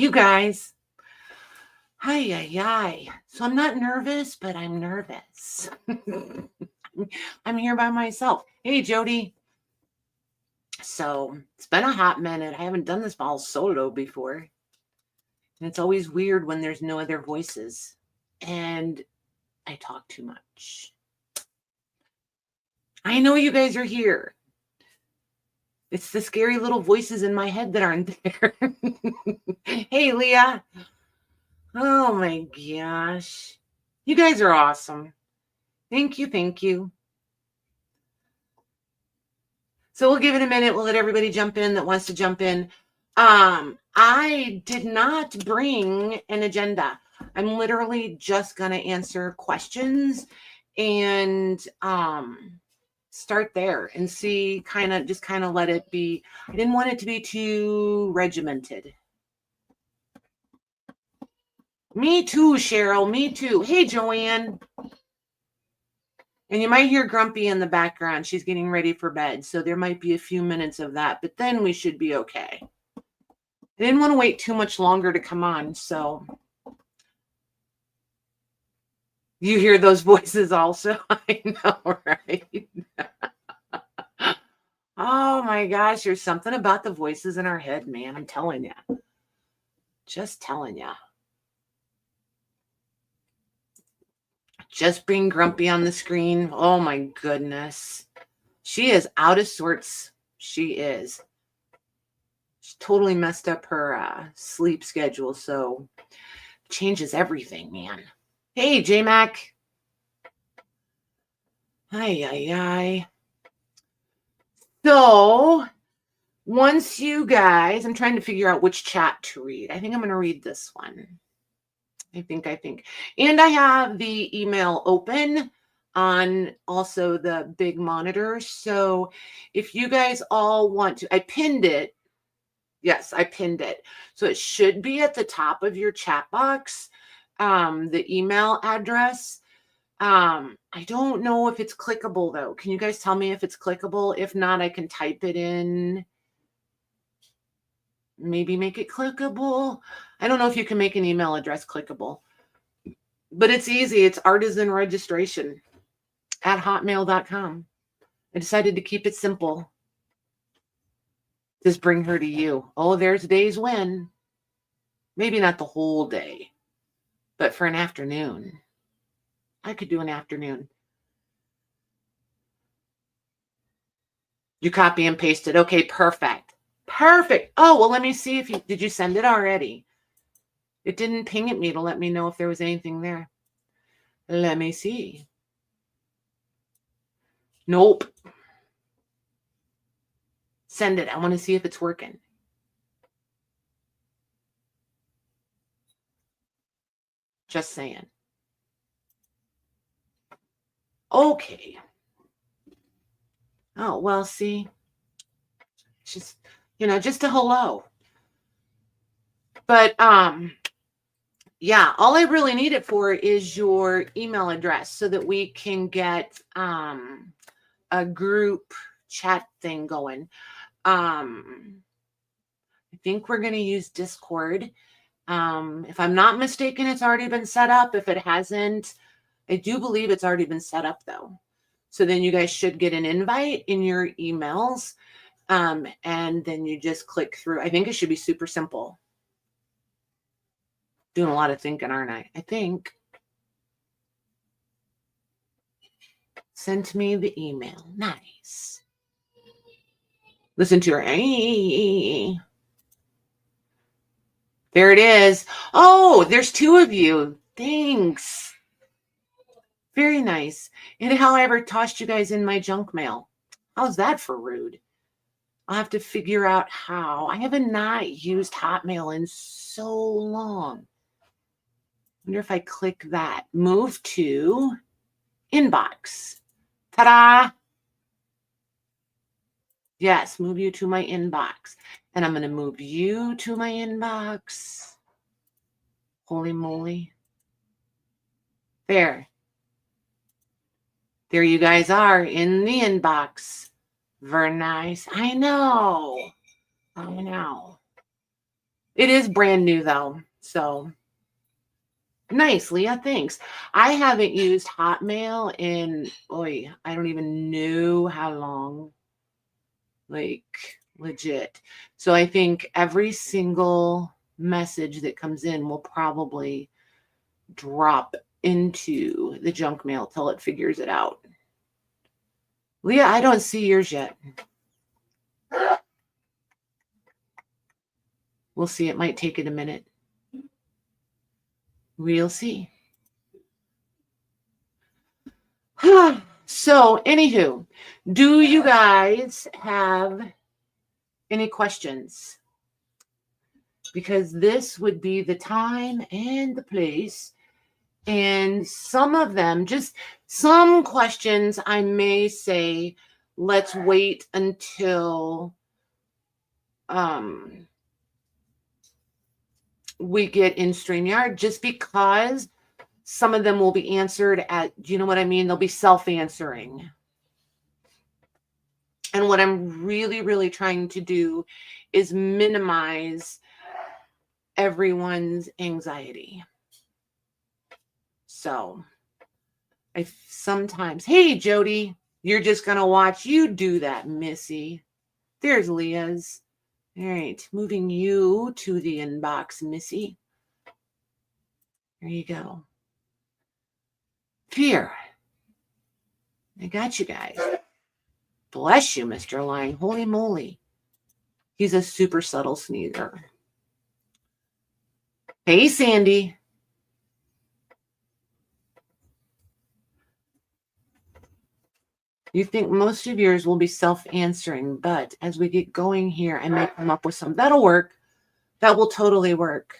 you guys. Hi, hi. So I'm not nervous, but I'm nervous. I'm here by myself. Hey, Jody. So it's been a hot minute. I haven't done this all solo before. And it's always weird when there's no other voices. And I talk too much. I know you guys are here. It's the scary little voices in my head that aren't there. Hey, Leah. Oh my gosh. You guys are awesome. Thank you. Thank you. So we'll give it a minute. We'll let everybody jump in that wants to jump in. I did not bring an agenda. I'm literally just going to answer questions and start there and see just kind of let it be. I didn't want it to be too regimented. Me too, Cheryl. Me too. Hey, Joanne. And you might hear Grumpy in the background. She's getting ready for bed. So there might be a few minutes of that, but then we should be okay. I didn't want to wait too much longer to come on. So you hear those voices also? I know, right? Oh my gosh, there's something about the voices in our head, man. I'm telling you. Just telling you. Just bring Grumpy on the screen. Oh my goodness. She is out of sorts. She is. She totally messed up her sleep schedule. So changes everything, man. Hey, J-Mac. Hi. So once you guys, I'm trying to figure out which chat to read. I think I'm going to read this one. I think. And I have the email open on also the big monitor. So if you guys all want to, I pinned it. Yes, I pinned it. So it should be at the top of your chat box, the email address. I don't know if it's clickable though. Can you guys tell me if it's clickable? If not, I can type it in. Maybe make it clickable. I don't know if you can make an email address clickable, but it's easy. It's artisan registration at hotmail.com. I decided to keep it simple. Just bring her to you. Oh, there's days when. Maybe not the whole day, but for an afternoon. I could do an afternoon. You copy and paste it. Okay, perfect. Perfect. Oh, well, let me see if did you send it already? It didn't ping at me to let me know if there was anything there. Let me see. Nope. Send it. I want to see if it's working. Just saying. Okay. Oh, well, see. Just, just a hello. But yeah, all I really need it for is your email address so that we can get a group chat thing going. I think we're going to use Discord. If I'm not mistaken, it's already been set up. If it hasn't, I do believe it's already been set up though. So then you guys should get an invite in your emails. And then you just click through. I think it should be super simple. Doing a lot of thinking, aren't I? I think. Sent me the email. Nice. Listen to her. There it is. Oh, there's two of you. Thanks. Very nice. And however, tossed you guys in my junk mail. How's that for rude? I'll have to figure out how. I haven't not used Hotmail in so long. I wonder if I click that. Move to inbox. Ta-da! Yes, move you to my inbox. And I'm going to move you to my inbox. Holy moly. There. There you guys are in the inbox. Very nice. I know. It is brand new though. So nice, Leah. Thanks. I haven't used Hotmail in, I don't even know how long. Like legit. So I think every single message that comes in will probably drop into the junk mail till it figures it out. Leah, I don't see yours yet. We'll see. It might take it a minute. We'll see. So, anywho, do you guys have any questions? Because this would be the time and the place. And some of them, just some questions, I may say, let's wait until we get in StreamYard, just because some of them will be answered do you know what I mean? They'll be self-answering. And what I'm really, really trying to do is minimize everyone's anxiety. So I sometimes, hey, Jody, you're just going to watch you do that, Missy. There's Leah's. All right, moving you to the inbox, Missy. There you go. Fear. I got you guys. Bless you, Mr. Lion. Holy moly. He's a super subtle sneezer. Hey, Sandy. You think most of yours will be self-answering, but as we get going here, I may come up with some. That'll work. That will totally work.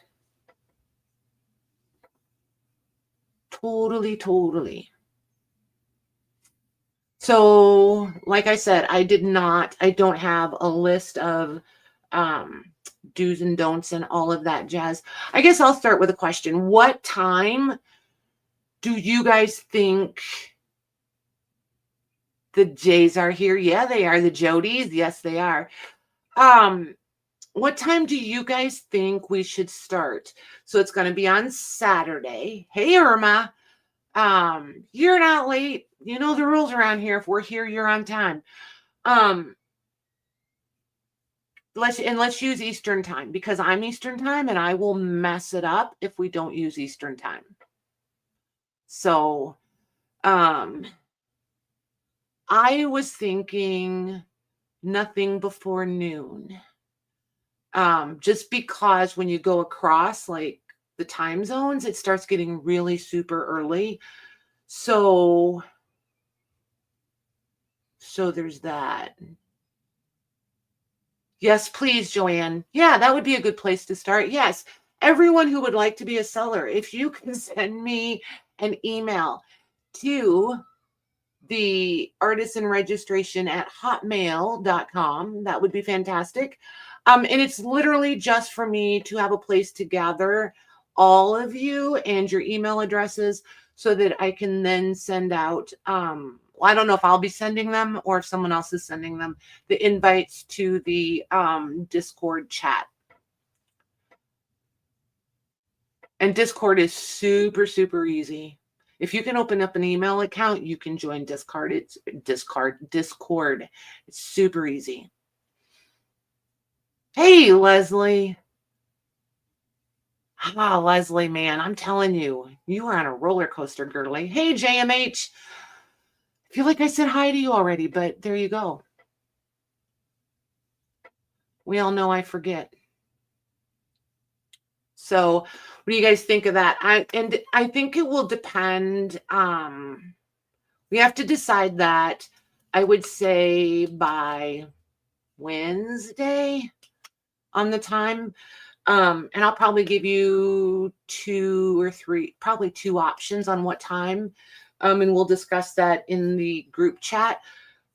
Totally, totally. So, like I said, I don't have a list of do's and don'ts and all of that jazz. I guess I'll start with a question. What time do you guys think the Jays are here? Yeah, they are. The Jodies. Yes, they are. What time do you guys think we should start? So it's going to be on Saturday. Hey, Irma. You're not late. You know the rules around here. If we're here, you're on time. Let's use Eastern time, because I'm Eastern time and I will mess it up if we don't use Eastern time. So, I was thinking nothing before noon. Just because when you go across like the time zones, it starts getting really super early. So there's that. Yes, please, Joanne. Yeah, that would be a good place to start. Yes, everyone who would like to be a seller, if you can send me an email to the artisan registration at hotmail.com, that would be fantastic. And it's literally just for me to have a place to gather all of you and your email addresses so that I can then send out, I don't know if I'll be sending them or if someone else is sending them, the invites to the Discord chat. And Discord is super, super easy. If you can open up an email account, you can join Discord. It's Discord. It's super easy. Hey, Leslie. Leslie, man, I'm telling you, you are on a roller coaster, girly. Hey, JMH. I feel like I said hi to you already, but there you go. We all know I forget. So what do you guys think of that? I think it will depend. We have to decide that, I would say, by Wednesday on the time. And I'll probably give you probably two options on what time. And we'll discuss that in the group chat.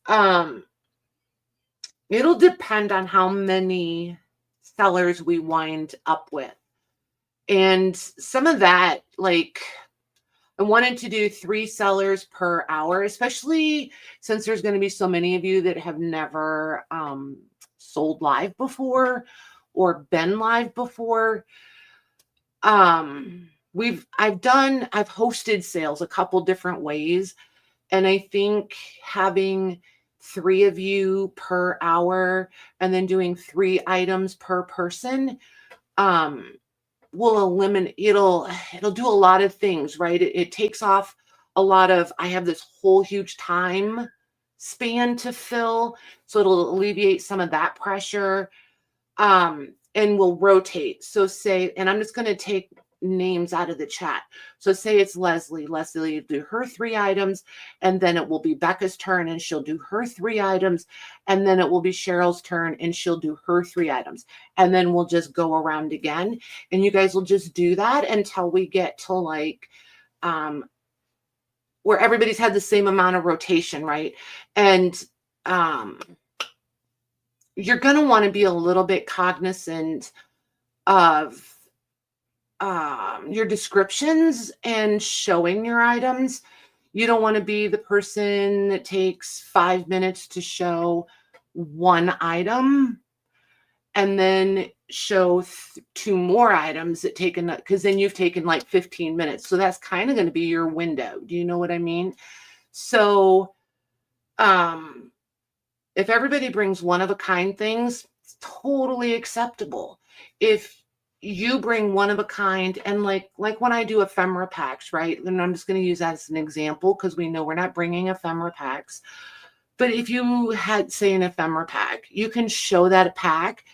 It'll depend on how many sellers we wind up with. And some of that, like, I wanted to do 3 sellers per hour, especially since there's going to be so many of you that have never sold live before. or been live before, I've hosted sales a couple different ways. And I think having 3 of you per hour and then doing 3 items per person, will eliminate, it'll do a lot of things, right? It takes off a lot of, I have this whole huge time span to fill. So it'll alleviate some of that pressure. And we'll rotate. So say, and I'm just going to take names out of the chat. So say it's Leslie. Leslie will do her 3 items, and then it will be Becca's turn and she'll do her 3 items. And then it will be Cheryl's turn and she'll do her 3 items. And then we'll just go around again. And you guys will just do that until we get to like, where everybody's had the same amount of rotation, right? And, you're going to want to be a little bit cognizant of your descriptions and showing your items. You don't want to be the person that takes 5 minutes to show 1 item and then show 2 more items that take, because then you've taken like 15 minutes. So that's kind of going to be your window. Do you know what I mean? So, if everybody brings one of a kind things, it's totally acceptable. If you bring one of a kind, and like when I do ephemera packs, right? And I'm just going to use that as an example because we know we're not bringing ephemera packs. But if you had, say, an ephemera pack, you can show that pack.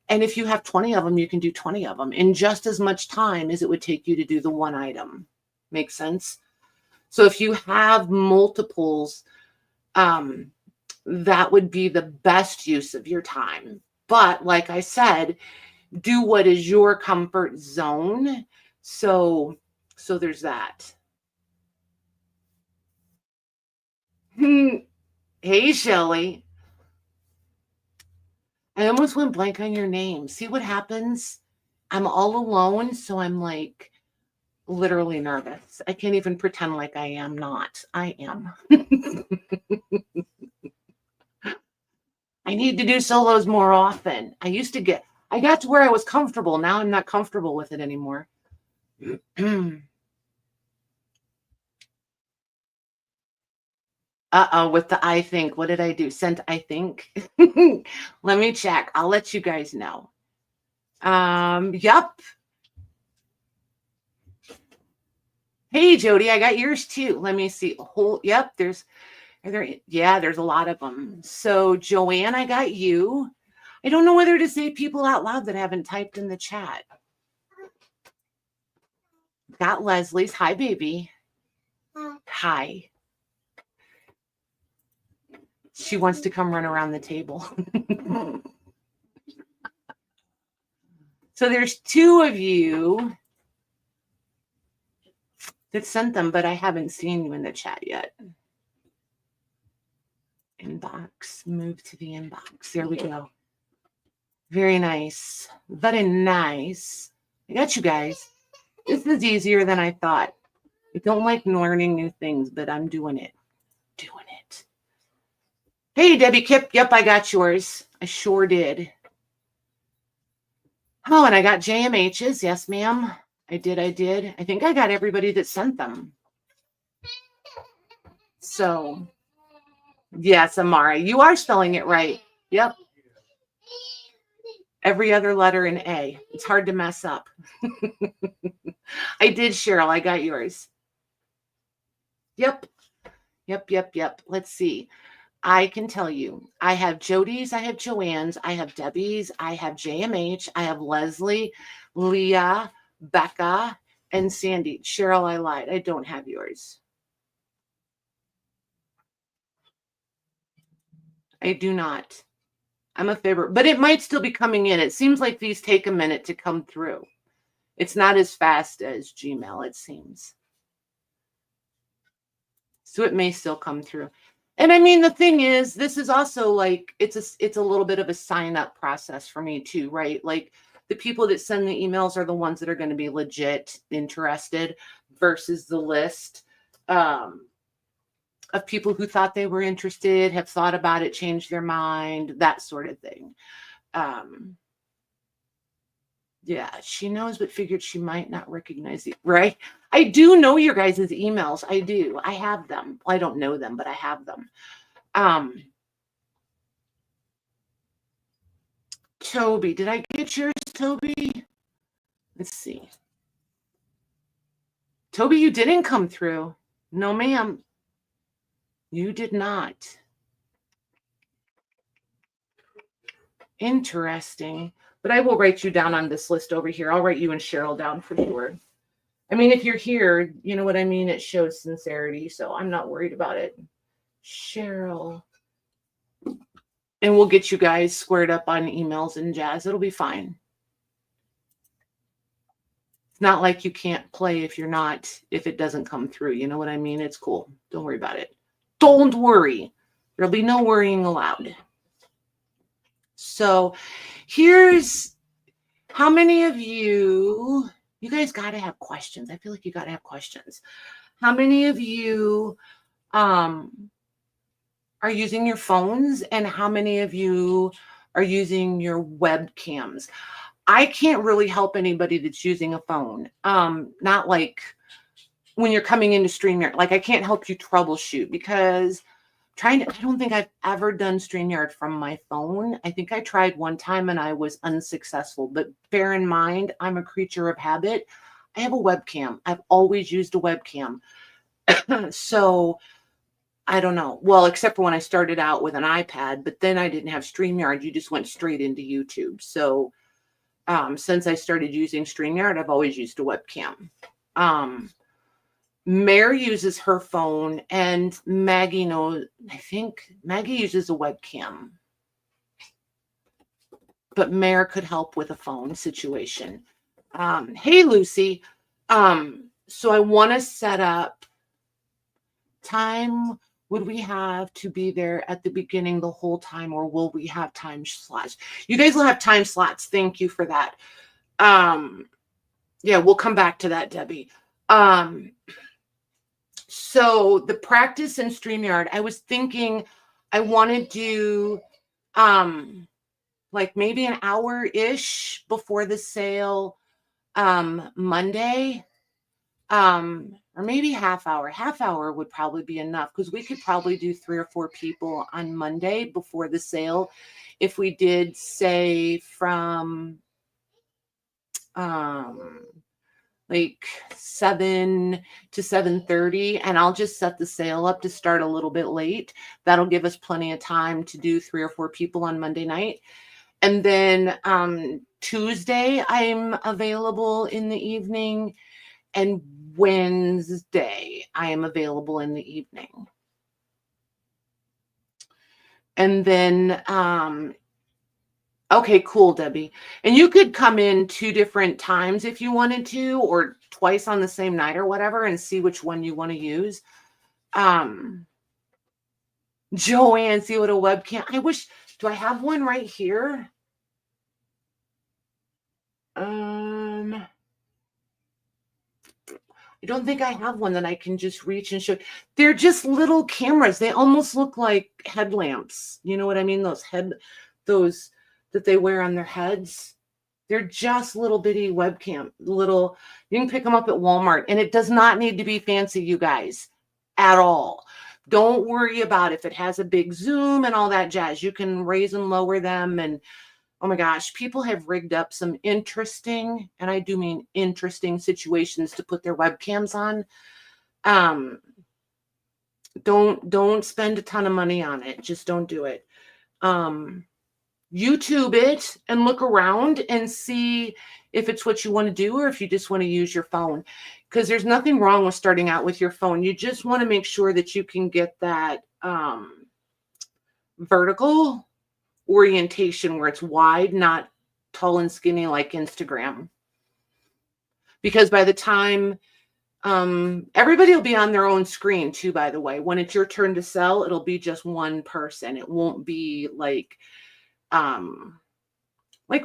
And if you have 20 of them, you can do 20 of them in just as much time as it would take you to do the 1 item. Make sense? So if you have multiples, that would be the best use of your time. But like I said, do what is your comfort zone. So there's that. Hey, Shelly. I almost went blank on your name. See what happens? I'm all alone, so I'm like literally nervous. I can't even pretend like I am not. I am. I need to do solos more often. I got to where I was comfortable. Now I'm not comfortable with it anymore. Uh-oh, with the I think. What did I do? Sent I think. Let me check. I'll let you guys know. Yep. Hey, Jody, I got yours too. Let me see. Yep, there's a lot of them. So, Joanne, I got you. I don't know whether to say people out loud that haven't typed in the chat. Got Leslie's. Hi, baby. Hi. She wants to come run around the table. So there's 2 of you that sent them, but I haven't seen you in the chat yet. Inbox. Move to the inbox. There we go. Very nice. Very nice. I got you guys. This is easier than I thought. I don't like learning new things, but I'm doing it. Hey, Debbie Kip. Yep, I got yours. I sure did. Oh, and I got JMH's. Yes, ma'am. I did. I think I got everybody that sent them. So, yes, Amara, you are spelling it right. Yep. Every other letter in A. It's hard to mess up. I did, Cheryl. I got yours. Yep. Let's see. I can tell you, I have Jody's, I have Joanne's, I have Debbie's, I have JMH, I have Leslie, Leah, Becca, and Sandy. Cheryl, I lied. I don't have yours. I do not. I'm a favorite, but it might still be coming in. It seems like these take a minute to come through. It's not as fast as Gmail, it seems. So it may still come through. And I mean, the thing is, this is also like, it's a little bit of a sign up process for me too, right? Like the people that send the emails are the ones that are going to be legit interested versus the list of people who thought they were interested, have thought about it, changed their mind, that sort of thing. Yeah, she knows, but figured she might not recognize it, right? I do know your guys' emails. I do. I have them. Well, I don't know them, but I have them. Toby, did I get yours, Toby? Let's see. Toby, you didn't come through. No, ma'am. You did not. Interesting. But I will write you down on this list over here. I'll write you and Cheryl down for sure. I mean, if you're here, you know what I mean? It shows sincerity, so I'm not worried about it. Cheryl. And we'll get you guys squared up on emails and jazz. It'll be fine. It's not like you can't play if it doesn't come through. You know what I mean? It's cool. Don't worry about it. Don't worry. There'll be no worrying allowed. So here's how many of you guys got to have questions. I feel like you got to have questions. How many of you are using your phones, and how many of you are using your webcams? I can't really help anybody that's using a phone. Not like when you're coming into StreamYard. Like, I can't help you troubleshoot because I don't think I've ever done StreamYard from my phone. I think I tried one time and I was unsuccessful. But bear in mind, I'm a creature of habit. I have a webcam. I've always used a webcam. So I don't know. Well, except for when I started out with an iPad, but then I didn't have StreamYard. You just went straight into YouTube. So since I started using StreamYard, I've always used a webcam. Mare uses her phone, and Maggie knows, I think Maggie uses a webcam. But Mare could help with a phone situation. Hey, Lucy. So I want to set up time. Would we have to be there at the beginning the whole time, or will we have time slots? You guys will have time slots. Thank you for that. Yeah, we'll come back to that, Debbie. So the practice in StreamYard, I was thinking I want to do like maybe an hour-ish before the sale Monday. Or maybe half hour. Half hour would probably be enough because we could probably do 3 or 4 people on Monday before the sale. If we did, say, from like 7 to 7:30, and I'll just set the sale up to start a little bit late. That'll give us plenty of time to do 3 or 4 people on Monday night. And then Tuesday, I'm available in the evening, and Wednesday, I am available in the evening. And then, okay, cool, Debbie. And you could come in 2 different times if you wanted to, or twice on the same night or whatever, and see which one you want to use. Joanne, see what a webcam. Do I have one right here? I don't think I have one that I can just reach and show. They're just little cameras. They almost look like headlamps. You know what I mean? Those that they wear on their heads. They're just little bitty webcam. You can pick them up at Walmart, and it does not need to be fancy, you guys, at all. Don't worry about if it has a big zoom and all that jazz. You can raise and lower them, and oh my gosh, people have rigged up some interesting, and I do mean interesting, situations to put their webcams on. Don't spend a ton of money on it. Just don't do it. YouTube it and look around and see if it's what you want to do, or if you just want to use your phone, because there's nothing wrong with starting out with your phone. You just want to make sure that you can get that vertical orientation where it's wide, not tall and skinny like Instagram. Because by the time everybody will be on their own screen too, by the way. When it's your turn to sell, it'll be just one person. It won't be like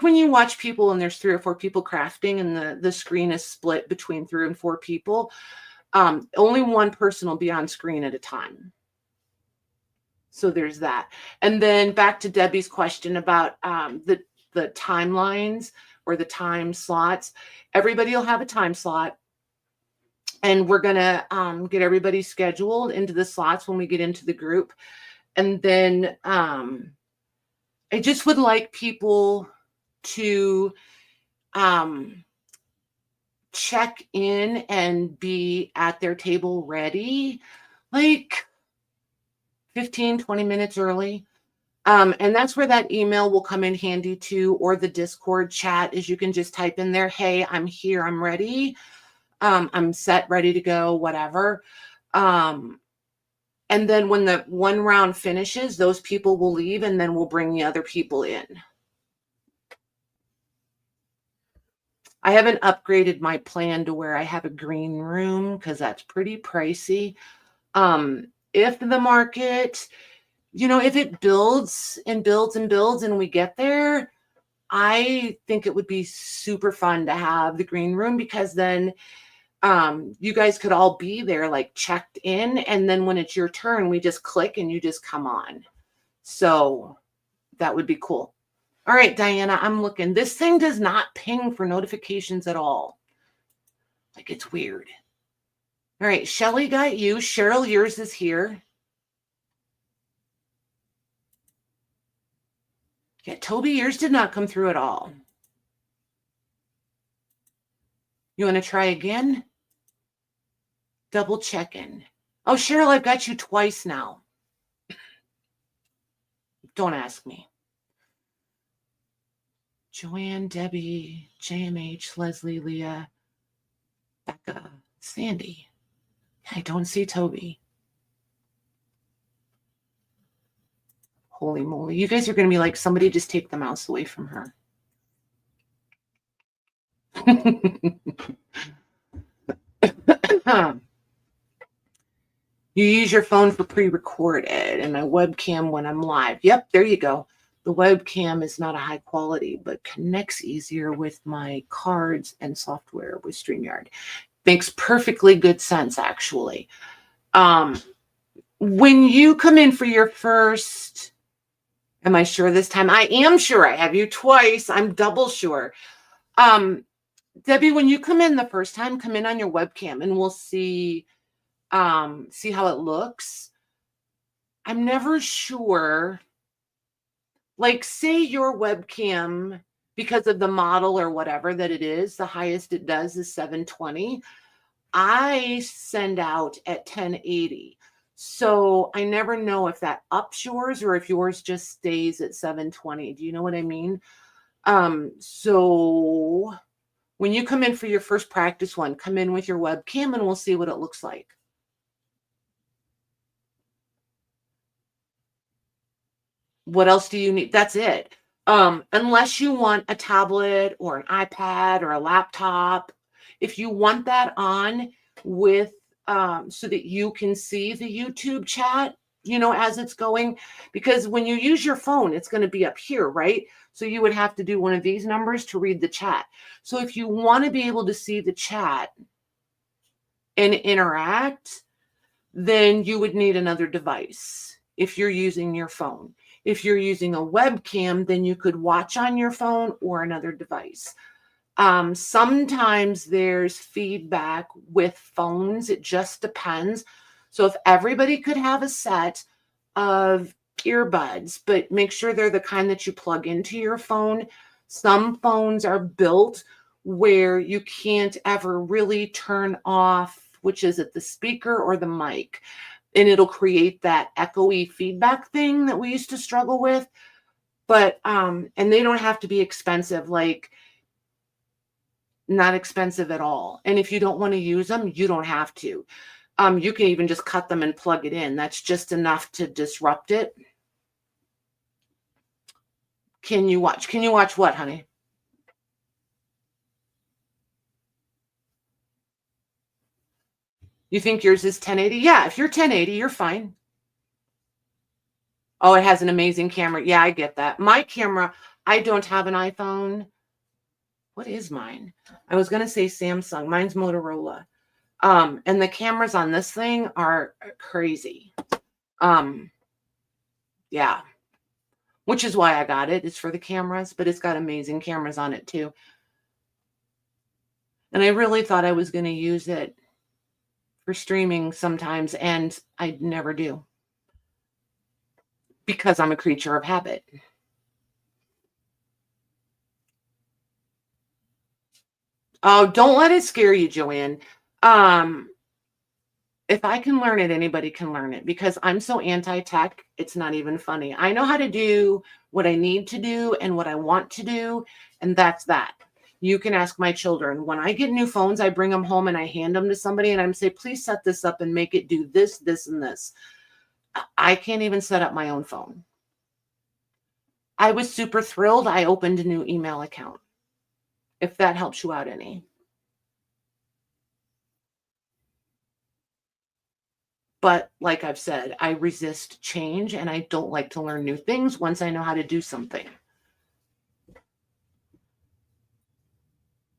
when you watch people and there's 3 or 4 people crafting and the screen is split between 3 and 4 people. Only one person will be on screen at a time. So there's that. And then back to Debbie's question about the timelines or the time slots. Everybody will have a time slot. And we're going to get everybody scheduled into the slots when we get into the group. And then I just would like people to check in and be at their table ready, like 15, 20 minutes early. And that's where that email will come in handy too, or the Discord chat is you can just type in there, hey, I'm here, I'm ready. I'm set, ready to go, whatever. And then when the one round finishes, those people will leave and then we'll bring the other people in. I haven't upgraded my plan to where I have a green room because that's pretty pricey. If the market, if it builds and builds and builds and we get there, I think it would be super fun to have the green room, because then you guys could all be there like checked in, and then when it's your turn, we just click and you just come on. So that would be cool. All right, Diana, I'm looking. This thing does not ping for notifications at all. Like, it's weird. All right, Shelly got you. Cheryl, yours is here. Yeah, Toby, yours did not come through at all. You want to try again? Double checking. Oh, Cheryl, I've got you twice now. Don't ask me. Joanne, Debbie, JMH, Leslie, Leah, Becca, Sandy. I don't see Toby. Holy moly. You guys are going to be like, somebody just take the mouse away from her. You use your phone for pre-recorded and my webcam when I'm live. Yep, there you go. The webcam is not a high quality, but connects easier with my cards and software with StreamYard. Makes perfectly good sense, actually. When you come in for your first, am I sure this time? I am sure. I have you twice. I'm double sure. Debbie, when you come in the first time, come in on your webcam and we'll see how it looks. I'm never sure. Like, say your webcam, because of the model or whatever that it is, the highest it does is 720. I send out at 1080. So I never know if that ups yours or if yours just stays at 720. Do you know what I mean? So when you come in for your first practice one, come in with your webcam and we'll see what it looks like. What else do you need? That's it. Unless you want a tablet or an iPad or a laptop, if you want that on with so that you can see the YouTube chat, as it's going, because when you use your phone, it's going to be up here, right? So you would have to do one of these numbers to read the chat. So if you want to be able to see the chat and interact, then you would need another device if you're using your phone. If you're using a webcam, then you could watch on your phone or another device. Sometimes there's feedback with phones. It just depends. So if everybody could have a set of earbuds, but make sure they're the kind that you plug into your phone. Some phones are built where you can't ever really turn off, which is it, the speaker or the mic. And it'll create that echoey feedback thing that we used to struggle with. But, and they don't have to be expensive, like not expensive at all. And if you don't want to use them, you don't have to. You can even just cut them and plug it in. That's just enough to disrupt it. Can you watch? Can you watch what, honey? You think yours is 1080? Yeah, if you're 1080, you're fine. Oh, it has an amazing camera. Yeah, I get that. My camera, I don't have an iPhone. What is mine? I was going to say Samsung. Mine's Motorola. And the cameras on this thing are crazy. Yeah. Which is why I got it. It's for the cameras, but it's got amazing cameras on it too. And I really thought I was going to use it for streaming sometimes, and I never do because I'm a creature of habit. Oh, don't let it scare you, Joanne. Um, if I can learn it, anybody can learn it because I'm so anti-tech, it's not even funny. I know how to do what I need to do and what I want to do, and that's that. You can ask my children. When I get new phones, I bring them home and I hand them to somebody and I'm say, please set this up and make it do this, this, and this. I can't even set up my own phone. I was super thrilled. I opened a new email account, if that helps you out any. But like I've said, I resist change and I don't like to learn new things once I know how to do something.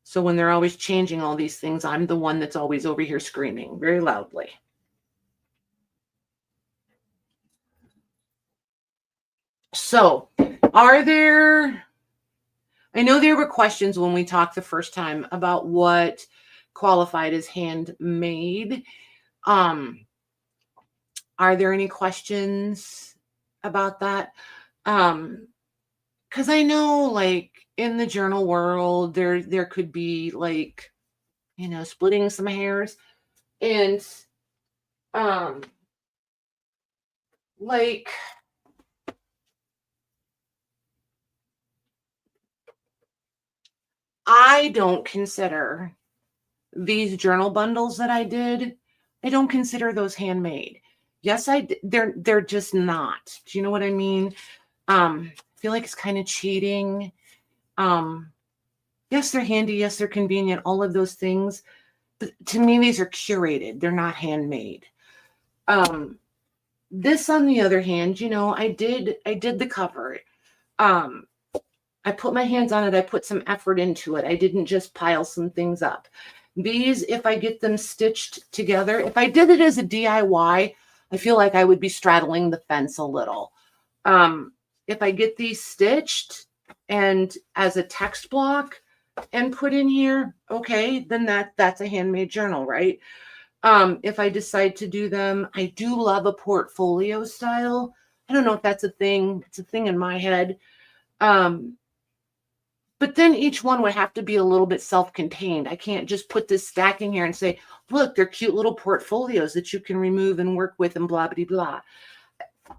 So when they're always changing all these things, I'm the one that's always over here screaming very loudly. So, are there, I know there were questions when we talked the first time about what qualified as handmade. Um, are there any questions about that? Because I know, like in the journal world, there could be like, splitting some hairs, and um, like I don't consider these journal bundles that I did. I don't consider those handmade. Yes, they're just not. Do you know what I mean? I feel like it's kind of cheating. Um, yes, they're handy. Yes, they're convenient. All of those things. But to me, these are curated. They're not handmade. Um, this, on the other hand, I did the cover. Um, I put my hands on it. I put some effort into it. I didn't just pile some things up. These, if I get them stitched together, if I did it as a DIY, I feel like I would be straddling the fence a little. If I get these stitched and as a text block and put in here, okay, then that's a handmade journal, right? If I decide to do them, I do love a portfolio style. I don't know if that's a thing. It's a thing in my head. Um, but then each one would have to be a little bit self-contained. I can't just put this stack in here and say, look, they're cute little portfolios that you can remove and work with and blah, blah, blah.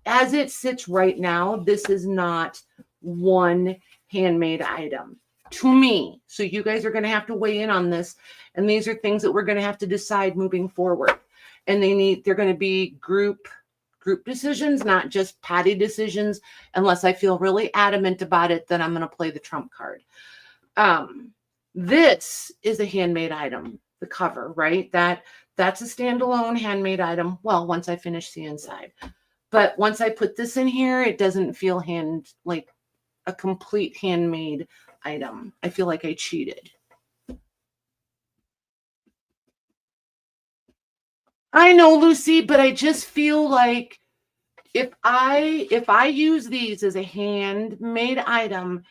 As it sits right now, this is not one handmade item to me. So you guys are going to have to weigh in on this. And these are things that we're going to have to decide moving forward. And they're going to be group decisions, not just Patty decisions. Unless I feel really adamant about it, then I'm going to play the trump card. This is a handmade item, the cover, right? That's a standalone handmade item. Well, once I finish the inside. But once I put this in here, it doesn't feel like a complete handmade item. I feel like I cheated. I know, Lucy, but I just feel like if I use these as a handmade item,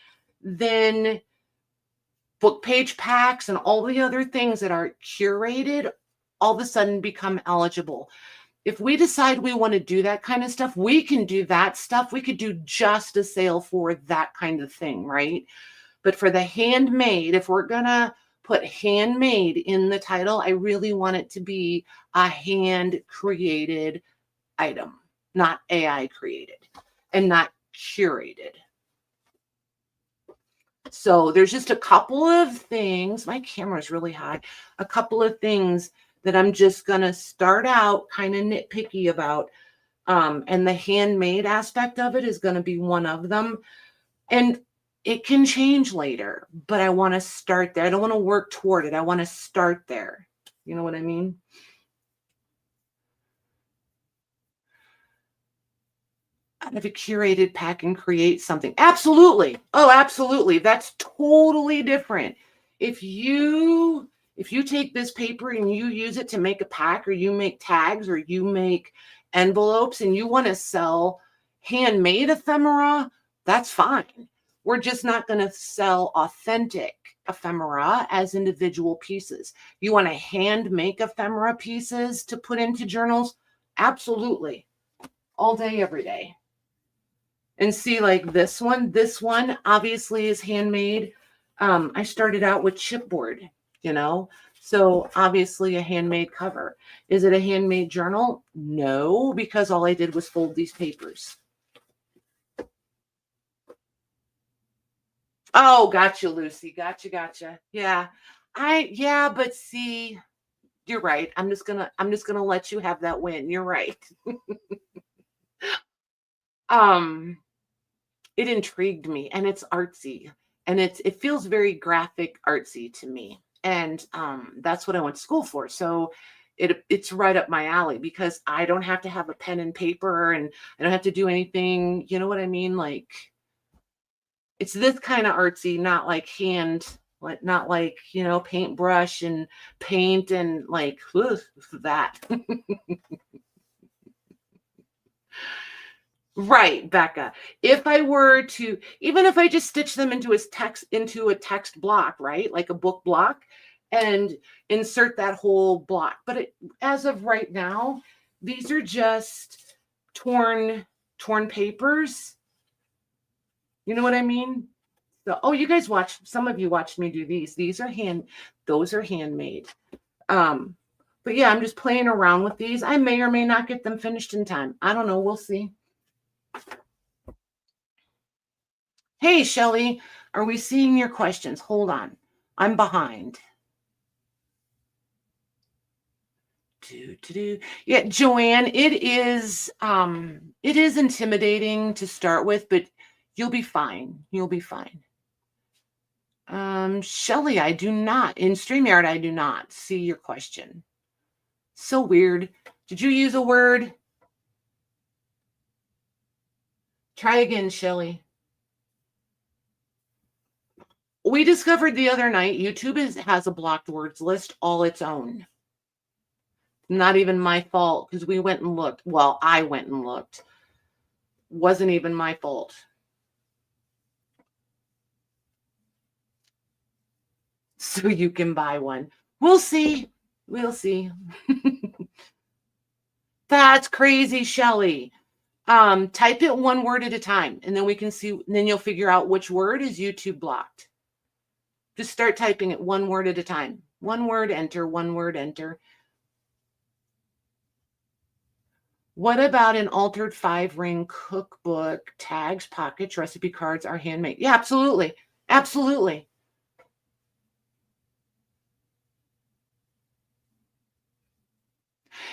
then book page packs and all the other things that are curated all of a sudden become eligible. If we decide we want to do that kind of stuff, we can do that stuff. We could do just a sale for that kind of thing, right? But for the handmade, if we're going to put handmade in the title, I really want it to be a hand created item, not AI created and not curated. So there's just a couple of things. My camera's really high. A couple of things that I'm just going to start out kind of nitpicky about. And the handmade aspect of it is going to be one of them. And it can change later, but I want to start there. I don't want to work toward it. I want to start there. You know what I mean? Out of a curated pack and create something. Absolutely. Oh, absolutely. That's totally different. If you take this paper and you use it to make a pack, or you make tags, or you make envelopes, and you want to sell handmade ephemera, that's fine. We're just not going to sell authentic ephemera as individual pieces. You want to hand make ephemera pieces to put into journals? Absolutely. All day, every day. And see, like this one obviously is handmade. I started out with chipboard, you know, so obviously a handmade cover. Is it a handmade journal? No, because all I did was fold these papers. Oh, gotcha, Lucy. Gotcha. Yeah. Yeah, but see, you're right. I'm just gonna let you have that win. You're right. Um, it intrigued me, and it's artsy, and it feels very graphic artsy to me. And that's what I went to school for. So it's right up my alley because I don't have to have a pen and paper, and I don't have to do anything, you know what I mean? Like it's this kind of artsy, not like not like, paintbrush and paint and like ugh, that. Right, Becca. If I were to, even if I just stitch them into a text block, right? Like a book block, and insert that whole block. But as of right now, these are just torn papers. You know what I mean? So, oh, some of you watched me do these. Those are handmade. But yeah, I'm just playing around with these. I may or may not get them finished in time. I don't know. We'll see. Hey, Shelly, are we seeing your questions? Hold on. I'm behind. Yeah, Joanne, it is intimidating to start with, but you'll be fine. You'll be fine. Shelly, in StreamYard, I do not see your question. So weird. Did you use a word? Try again, Shelly. We discovered the other night YouTube has a blocked words list all its own. Not even my fault because we went and looked. Well, I went and looked. Wasn't even my fault. So you can buy one. We'll see. We'll see. That's crazy, Shelly. Type it one word at a time, and then we can see. Then you'll figure out which word is YouTube blocked. Just start typing it one word at a time. One word, enter. One word, enter. What about an altered 5-ring cookbook? Tags, pockets, recipe cards are handmade. Yeah, absolutely. Absolutely.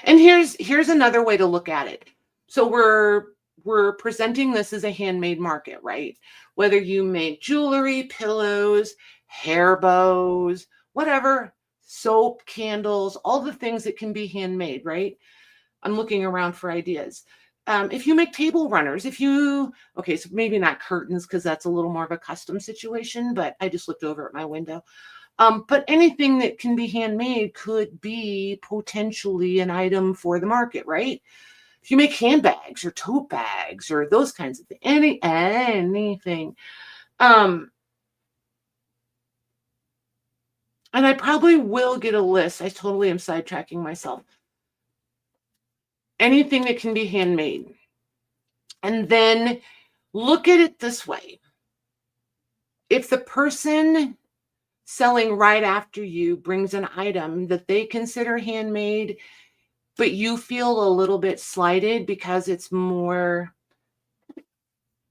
And here's another way to look at it. So we're presenting this as a handmade market, right? Whether you make jewelry, pillows, hair bows, whatever, soap, candles, all the things that can be handmade, right? I'm looking around for ideas. If you make table runners, so maybe not curtains because that's a little more of a custom situation, but I just looked over at my window. But anything that can be handmade could be potentially an item for the market, right? If you make handbags or tote bags or those kinds of things, anything. And I probably will get a list. I totally am sidetracking myself. Anything that can be handmade. And then look at it this way. If the person selling right after you brings an item that they consider handmade, but you feel a little bit slighted because it's more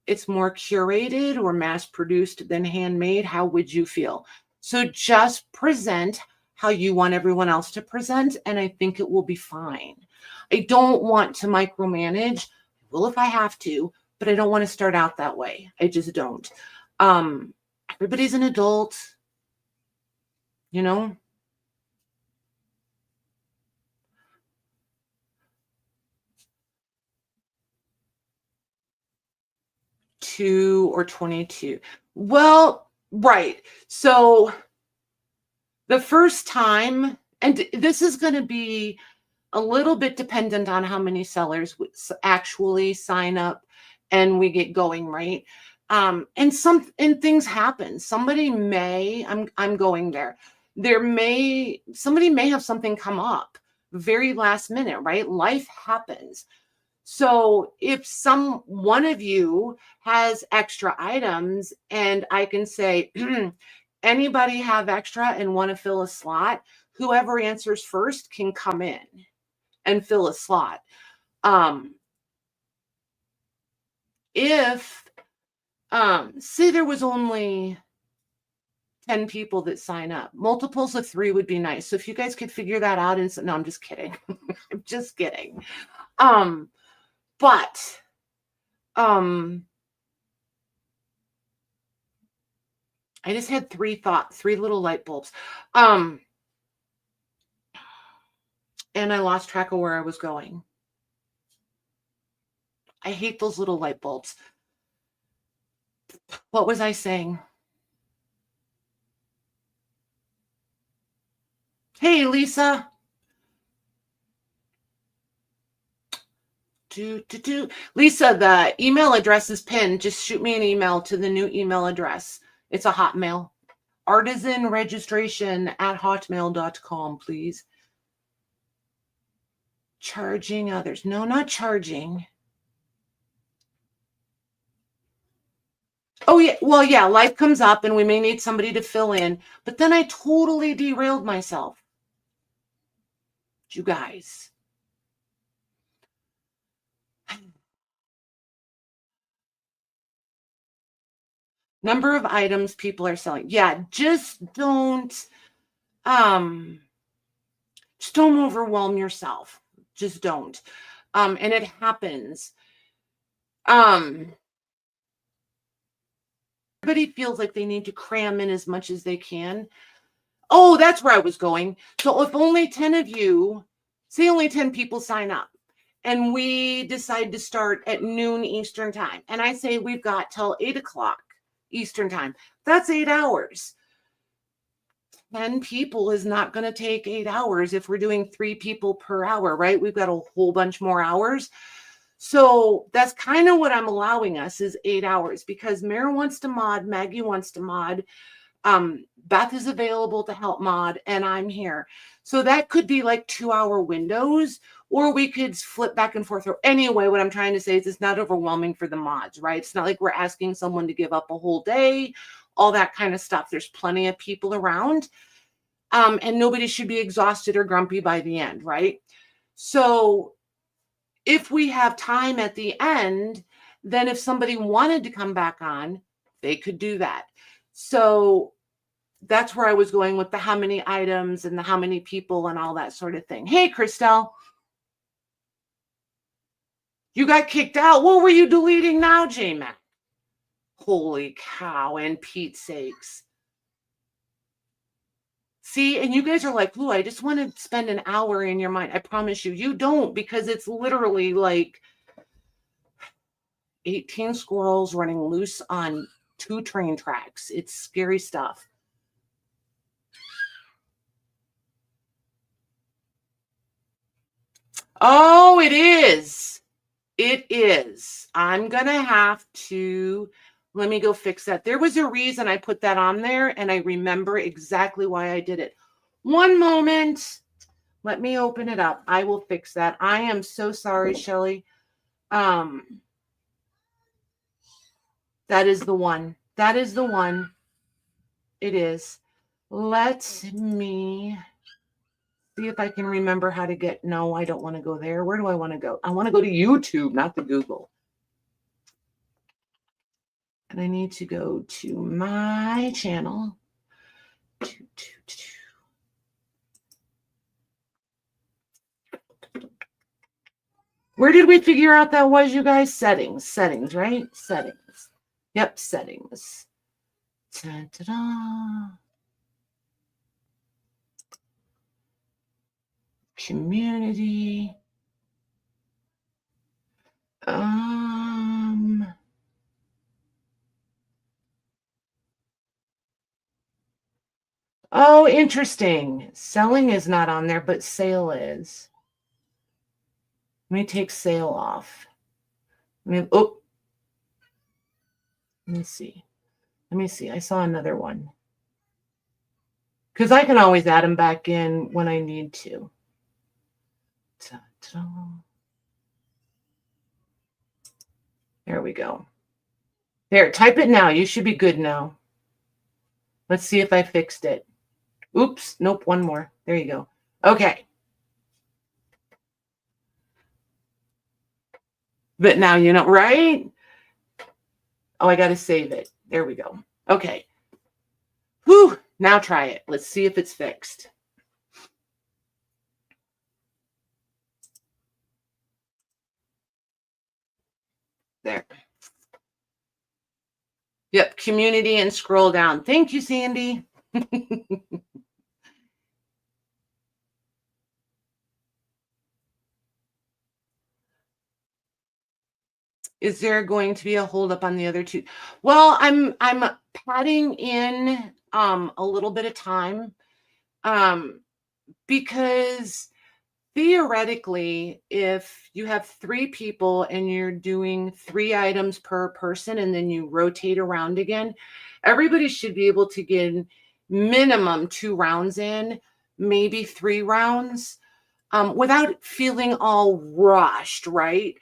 curated or mass produced than handmade, how would you feel? So just present how you want everyone else to present, and I think it will be fine. I don't want to micromanage. Well, if I have to, but I don't want to start out that way. I just don't. Everybody's an adult, you know? 2 or 22. Well, right. So the first time, and this is going to be a little bit dependent on how many sellers actually sign up and we get going, right? And things happen. Somebody may, I'm going there. Somebody may have something come up very last minute, right? Life happens. So if one of you has extra items and I can say, anybody have extra and want to fill a slot, whoever answers first can come in and fill a slot. If say there was only 10 people that sign up, multiples of 3 would be nice. So if you guys could figure that out, and no, I'm just kidding. I'm just kidding. But I just had 3 little light bulbs. And I lost track of where I was going. I hate those little light bulbs. What was I saying? Hey, Lisa. Lisa, the email address is pinned. Just shoot me an email to the new email address. It's a Hotmail. artisanregistration@hotmail.com, please. Charging others. No, not charging. Oh, yeah. Well, yeah, life comes up and we may need somebody to fill in. But then I totally derailed myself. You guys. Number of items people are selling. Yeah, just don't overwhelm yourself. Just don't. And it happens. Everybody feels like they need to cram in as much as they can. Oh, that's where I was going. So if only 10 of you, say only 10 people sign up, and we decide to start at noon Eastern time, and I say we've got till 8 o'clock Eastern time, that's 8 hours. 10 people is not going to take 8 hours if we're doing 3 people per hour, right? We've got a whole bunch more hours. So that's kind of what I'm allowing us is 8 hours, because Mara wants to mod, Maggie wants to mod, Beth is available to help mod, and I'm here. So that could be like 2-hour windows, or we could flip back and forth. Or anyway, what I'm trying to say is it's not overwhelming for the mods, right? It's not like we're asking someone to give up a whole day, all that kind of stuff. There's plenty of people around, and nobody should be exhausted or grumpy by the end, right? So if we have time at the end, then if somebody wanted to come back on, they could do that. So that's where I was going with the how many items and the how many people and all that sort of thing. Hey, Christelle. You got kicked out. What were you deleting now, J-Mac? Holy cow, and Pete's sakes. See, and you guys are like, ooh, I just want to spend an hour in your mind. I promise you, you don't, because it's literally like 18 squirrels running loose on 2 train tracks. It's scary stuff. Oh, it is. It is. I'm going to have to, let me go fix that. There was a reason I put that on there, and I remember exactly why I did it. One moment. Let me open it up. I will fix that. I am so sorry, Shelly. That is the one. That is the one. It is. Let me see if I can remember how to get, no, I don't want to go there. Where do I want to go? I want to go to YouTube, not the Google. And I need to go to my channel. Where did we figure out that was, you guys? Settings, right? Settings. Yep, settings. Ta-da-da. Community. Oh, interesting. Selling is not on there, but sale is. Let me take sale off. Oh. Let me see. Let me see. I saw another one. Because I can always add them back in when I need to. Ta-da. There we go. There, type it now. You should be good now. Let's see if I fixed it. Oops. Nope. One more. There you go. Okay. But now you know, right? Oh, I got to save it. There we go. Okay. Whew. Now try it. Let's see if it's fixed. There. Yep. Community and scroll down. Thank you, Sandy. Is there going to be a holdup on the other two? Well, I'm padding in a little bit of time because theoretically, if you have 3 people and you're doing 3 items per person and then you rotate around again, everybody should be able to get minimum 2 rounds in, maybe 3 rounds, without feeling all rushed, right?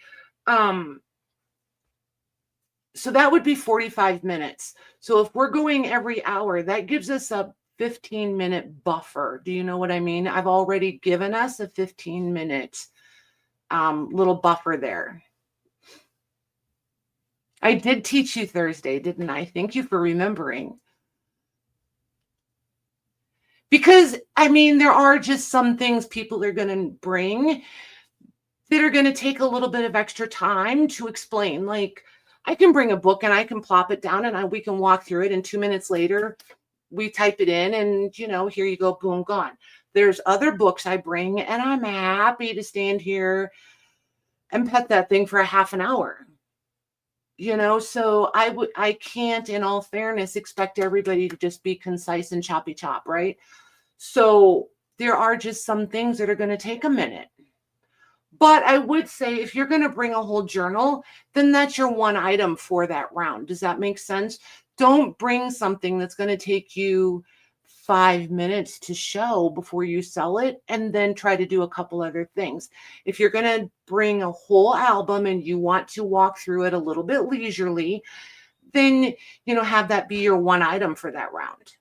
So that would be 45 minutes. So if we're going every hour, that gives us a 15-minute buffer. Do you know what I mean? I've already given us a 15-minute little buffer there. I did teach you Thursday, didn't I? Thank you for remembering. Because, I mean, there are just some things people are going to bring that are going to take a little bit of extra time to explain. Like, I can bring a book and I can plop it down and we can walk through it. And 2 minutes later, we type it in and, you know, here you go, boom, gone. There's other books I bring and I'm happy to stand here and pet that thing for a half an hour. You know, so I can't, in all fairness, expect everybody to just be concise and choppy chop, right? So there are just some things that are going to take a minute. But I would say if you're going to bring a whole journal, then that's your one item for that round. Does that make sense? Don't bring something that's going to take you 5 minutes to show before you sell it and then try to do a couple other things. If you're going to bring a whole album and you want to walk through it a little bit leisurely, then, you know, have that be your one item for that round.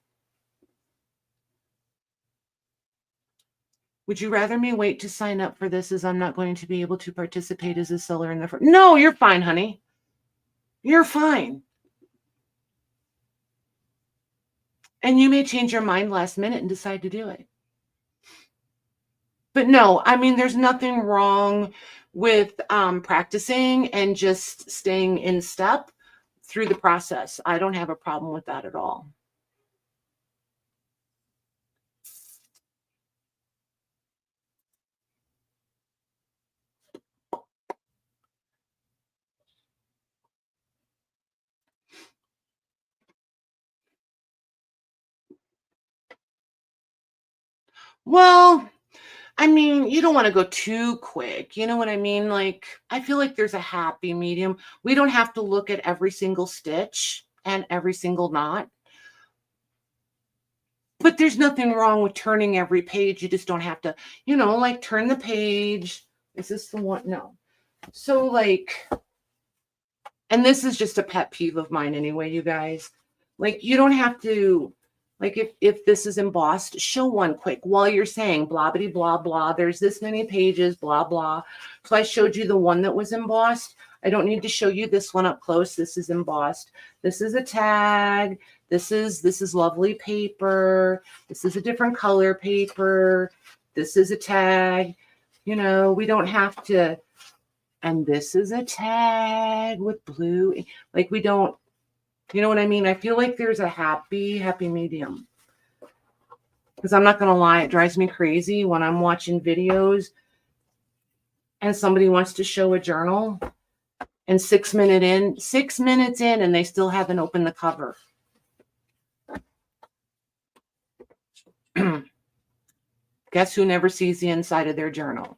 Would you rather me wait to sign up for this as I'm not going to be able to participate as a seller in the first? No, you're fine, honey. You're fine. And you may change your mind last minute and decide to do it. But no, I mean, there's nothing wrong with practicing and just staying in step through the process. I don't have a problem with that at all. Well, I mean, you don't want to go too quick. You know what I mean? Like, I feel like there's a happy medium. We don't have to look at every single stitch and every single knot. But there's nothing wrong with turning every page. You just don't have to, you know, like turn the page. Is this the one? No. So like, and this is just a pet peeve of mine anyway, you guys. Like, you don't have to, like, if this is embossed, show one quick while you're saying blah, blah, blah, blah. There's this many pages, blah, blah. So I showed you the one that was embossed. I don't need to show you this one up close. This is embossed. This is a tag. This is lovely paper. This is a different color paper. This is a tag. You know, we don't have to. And this is a tag with blue. Like, we don't, you know what I mean? I feel like there's a happy medium. Because I'm not going to lie, it drives me crazy when I'm watching videos and somebody wants to show a journal and 6 minutes in, and they still haven't opened the cover. Guess who never sees the inside of their journal?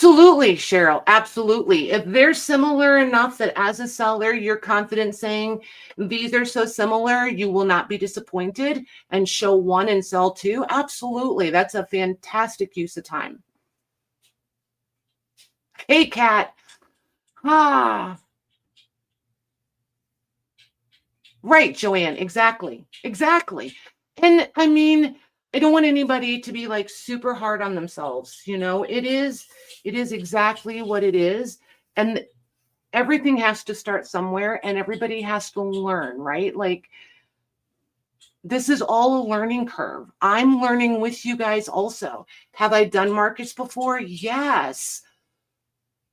Absolutely, Cheryl. Absolutely. If they're similar enough that as a seller, you're confident saying these are so similar, you will not be disappointed and show one and sell two. Absolutely. That's a fantastic use of time. Hey, Kat. Ah, right, Joanne. Exactly. Exactly. And I mean, I don't want anybody to be like super hard on themselves. It is exactly what it is. And everything has to start somewhere and everybody has to learn, right? Like this is all a learning curve. I'm learning with you guys also. Have I done markets before? Yes.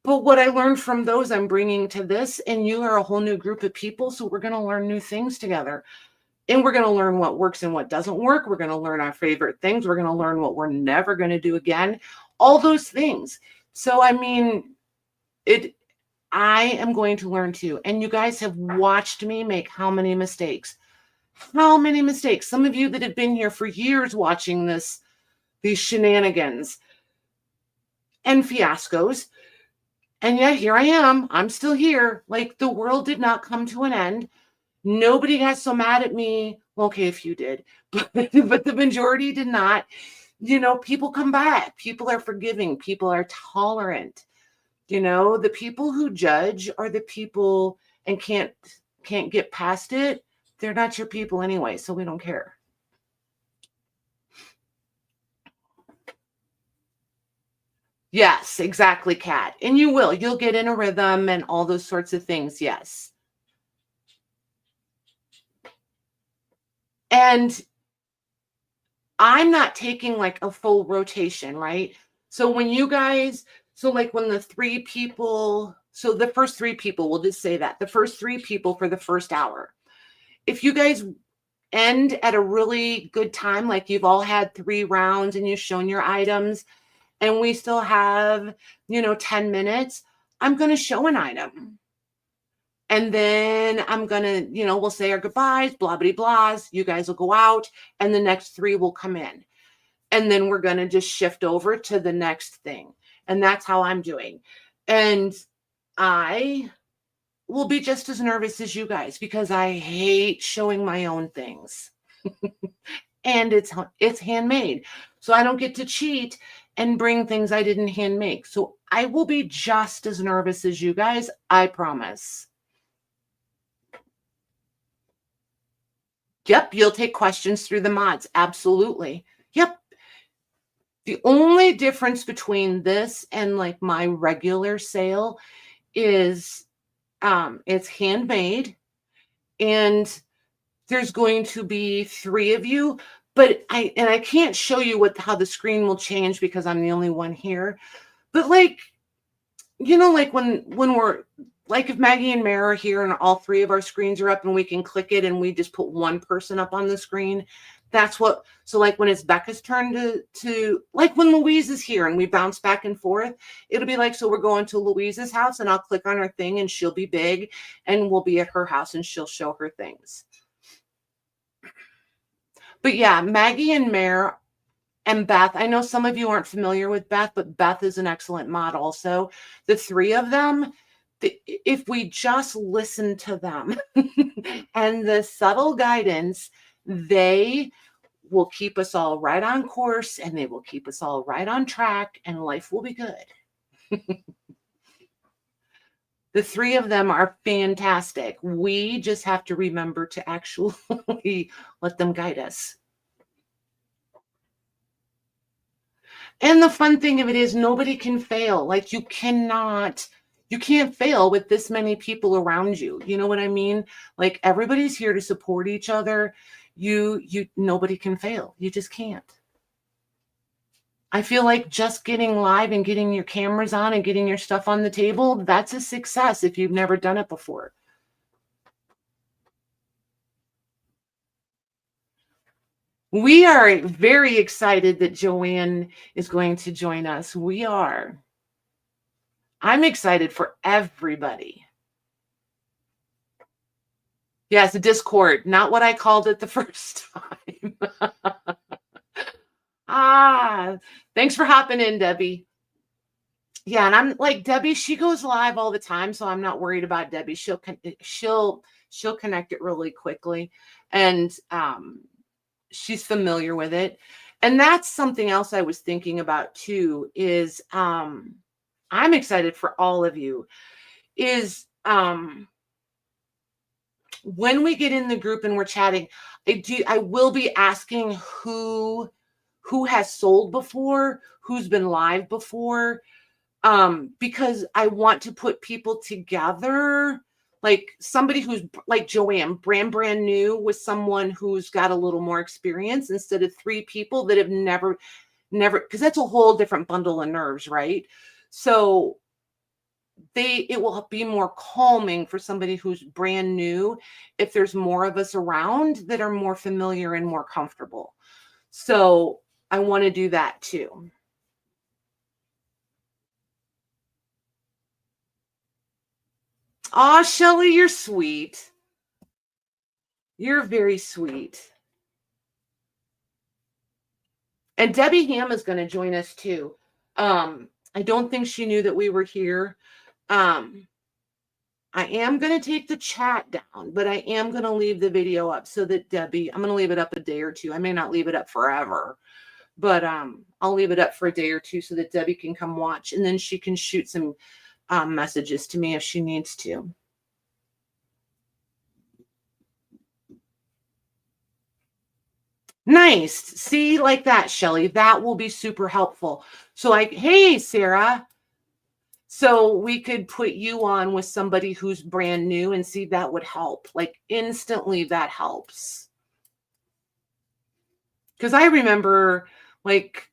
But what I learned from those, I'm bringing to this, and you are a whole new group of people. So we're going to learn new things together. And we're going to learn what works and what doesn't work. We're going to learn our favorite things. We're going to learn what we're never going to do again. All those things. So, I mean, I am going to learn too. And you guys have watched me make how many mistakes? How many mistakes? Some of you that have been here for years watching these shenanigans and fiascos. And yet here I am. I'm still here. Like the world did not come to an end. Nobody got so mad at me. Well, okay, a few did, but the majority did not. People come back. People are forgiving. People are tolerant. The people who judge are the people and can't get past it. They're not your people anyway, so we don't care. Yes, exactly, Kat. And you'll get in a rhythm and all those sorts of things. Yes. And I'm not taking like a full rotation, right? So when like when the first three people, we'll just say that the first three people for the first hour, if you guys end at a really good time, like you've all had 3 rounds and you've shown your items and we still have, 10 minutes, I'm going to show an item. And then I'm going to, we'll say our goodbyes, blah, blah, blahs. You guys will go out and the next 3 will come in. And then we're going to just shift over to the next thing. And that's how I'm doing. And I will be just as nervous as you guys because I hate showing my own things. And it's handmade. So I don't get to cheat and bring things I didn't hand make. So I will be just as nervous as you guys. I promise. Yep, you'll take questions through the mods. Absolutely. Yep. The only difference between this and like my regular sale is it's handmade and there's going to be 3 of you, but I can't show you how the screen will change because I'm the only one here. But like, like when we're like if Maggie and Mara are here and all 3 of our screens are up and we can click it and we just put one person up on the screen. So like when it's Becca's turn to like when Louise is here and we bounce back and forth, it'll be like, so we're going to Louise's house and I'll click on her thing and she'll be big and we'll be at her house and she'll show her things. But yeah, Maggie and Mare and Beth, I know some of you aren't familiar with Beth, but Beth is an excellent mod also. The 3 of them, if we just listen to them and the subtle guidance, they will keep us all right on course and they will keep us all right on track and life will be good. The 3 of them are fantastic. We just have to remember to actually let them guide us. And the fun thing of it is nobody can fail. Like you can't fail with this many people around you. You know what I mean? Like everybody's here to support each other. Nobody can fail. You just can't. I feel like just getting live and getting your cameras on and getting your stuff on the table, that's a success if you've never done it before. We are very excited that Joanne is going to join us. We are. I'm excited for everybody. Yes, Discord, not what I called it the first time. Thanks for hopping in, Debbie. Yeah, and I'm like Debbie, she goes live all the time, so I'm not worried about Debbie. She'll connect it really quickly, and she's familiar with it. And that's something else I was thinking about too, is I'm excited for all of you, is when we get in the group and we're chatting, I will be asking who has sold before, who's been live before, because I want to put people together, like somebody who's like Joanne, brand new, with someone who's got a little more experience, instead of 3 people that have never, because that's a whole different bundle of nerves, right? So it will be more calming for somebody who's brand new if there's more of us around that are more familiar and more comfortable. So I want to do that too. Aw, Shelly, you're sweet. You're very sweet. And Debbie Ham is going to join us too. I don't think she knew that we were here. I am going to take the chat down, but I am going to leave the video up so that Debbie, I'm going to leave it up a day or two. I may not leave it up forever, but I'll leave it up for a day or two so that Debbie can come watch, and then she can shoot some messages to me if she needs to. Nice. See, like that, Shelly. That will be super helpful. So like, hey, Sarah. So we could put you on with somebody who's brand new and see that would help. Like instantly that helps. Because I remember like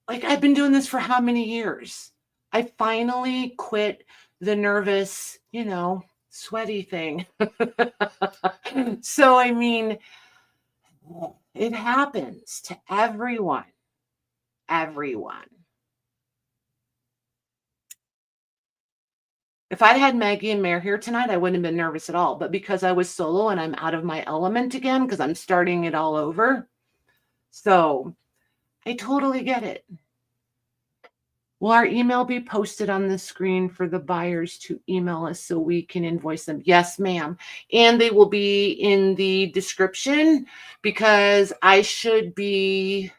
I've been doing this for how many years? I finally quit the nervous, sweaty thing. So, I mean, it happens to everyone. If I'd had Maggie and Mare here tonight, I wouldn't have been nervous at all. But because I was solo and I'm out of my element again, because I'm starting it all over. So I totally get it. Will our email be posted on the screen for the buyers to email us so we can invoice them? Yes, ma'am. And they will be in the description, because I should be,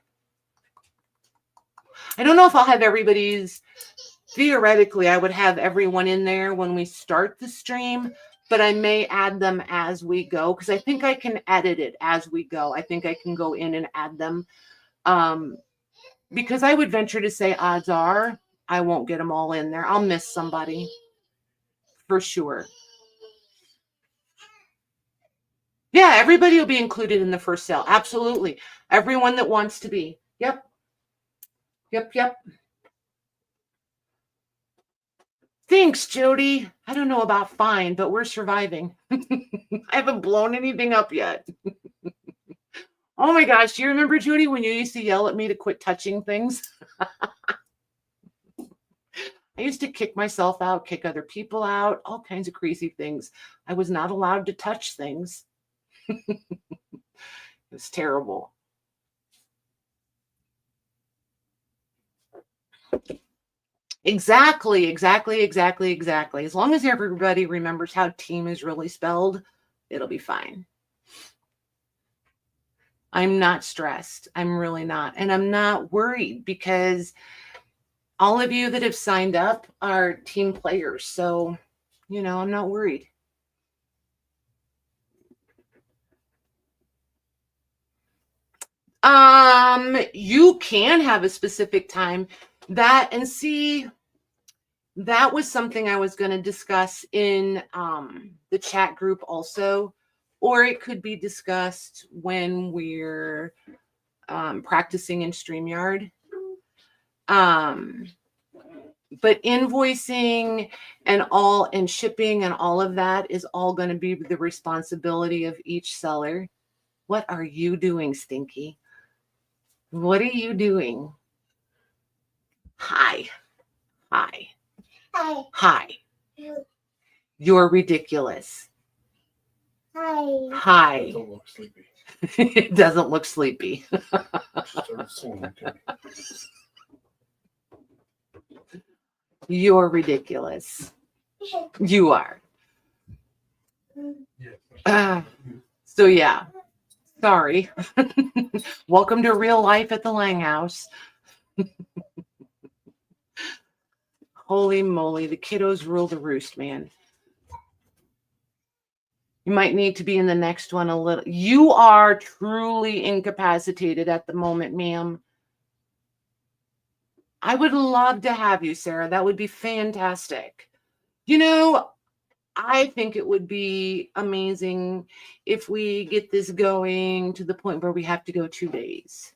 I don't know if I'll have everybody's, theoretically, I would have everyone in there when we start the stream, but I may add them as we go, because I think I can edit it as we go. I think I can go in and add them. Because I would venture to say odds are I won't get them all in there. I'll miss somebody for sure. Yeah, everybody will be included in the first sale. Absolutely. Everyone that wants to be. Yep. Thanks, Jody. I don't know about fine, but we're surviving. I haven't blown anything up yet. Oh my gosh. Do you remember, Jody, when you used to yell at me to quit touching things? I used to kick myself out, kick other people out, all kinds of crazy things. I was not allowed to touch things. It was terrible. Exactly. As long as everybody remembers how team is really spelled, it'll be fine. I'm not stressed. I'm really not. And I'm not worried, because all of you that have signed up are team players. So, I'm not worried. You can have a specific time and see, that was something I was going to discuss in the chat group also, or it could be discussed when we're practicing in StreamYard. But invoicing and shipping and all of that is all going to be the responsibility of each seller. What are you doing, Stinky? What are you doing? Hi. You're ridiculous. Hi. Don't look sleepy. It doesn't look sleepy. Started singing to me. You're ridiculous. You are. So yeah, sorry. Welcome to real life at the Lang House. Holy moly, the kiddos rule the roost, man. You might need to be in the next one a little. You are truly incapacitated at the moment, ma'am. I would love to have you, Sarah. That would be fantastic. You know, I think it would be amazing if we get this going to the point where we have to go 2 days.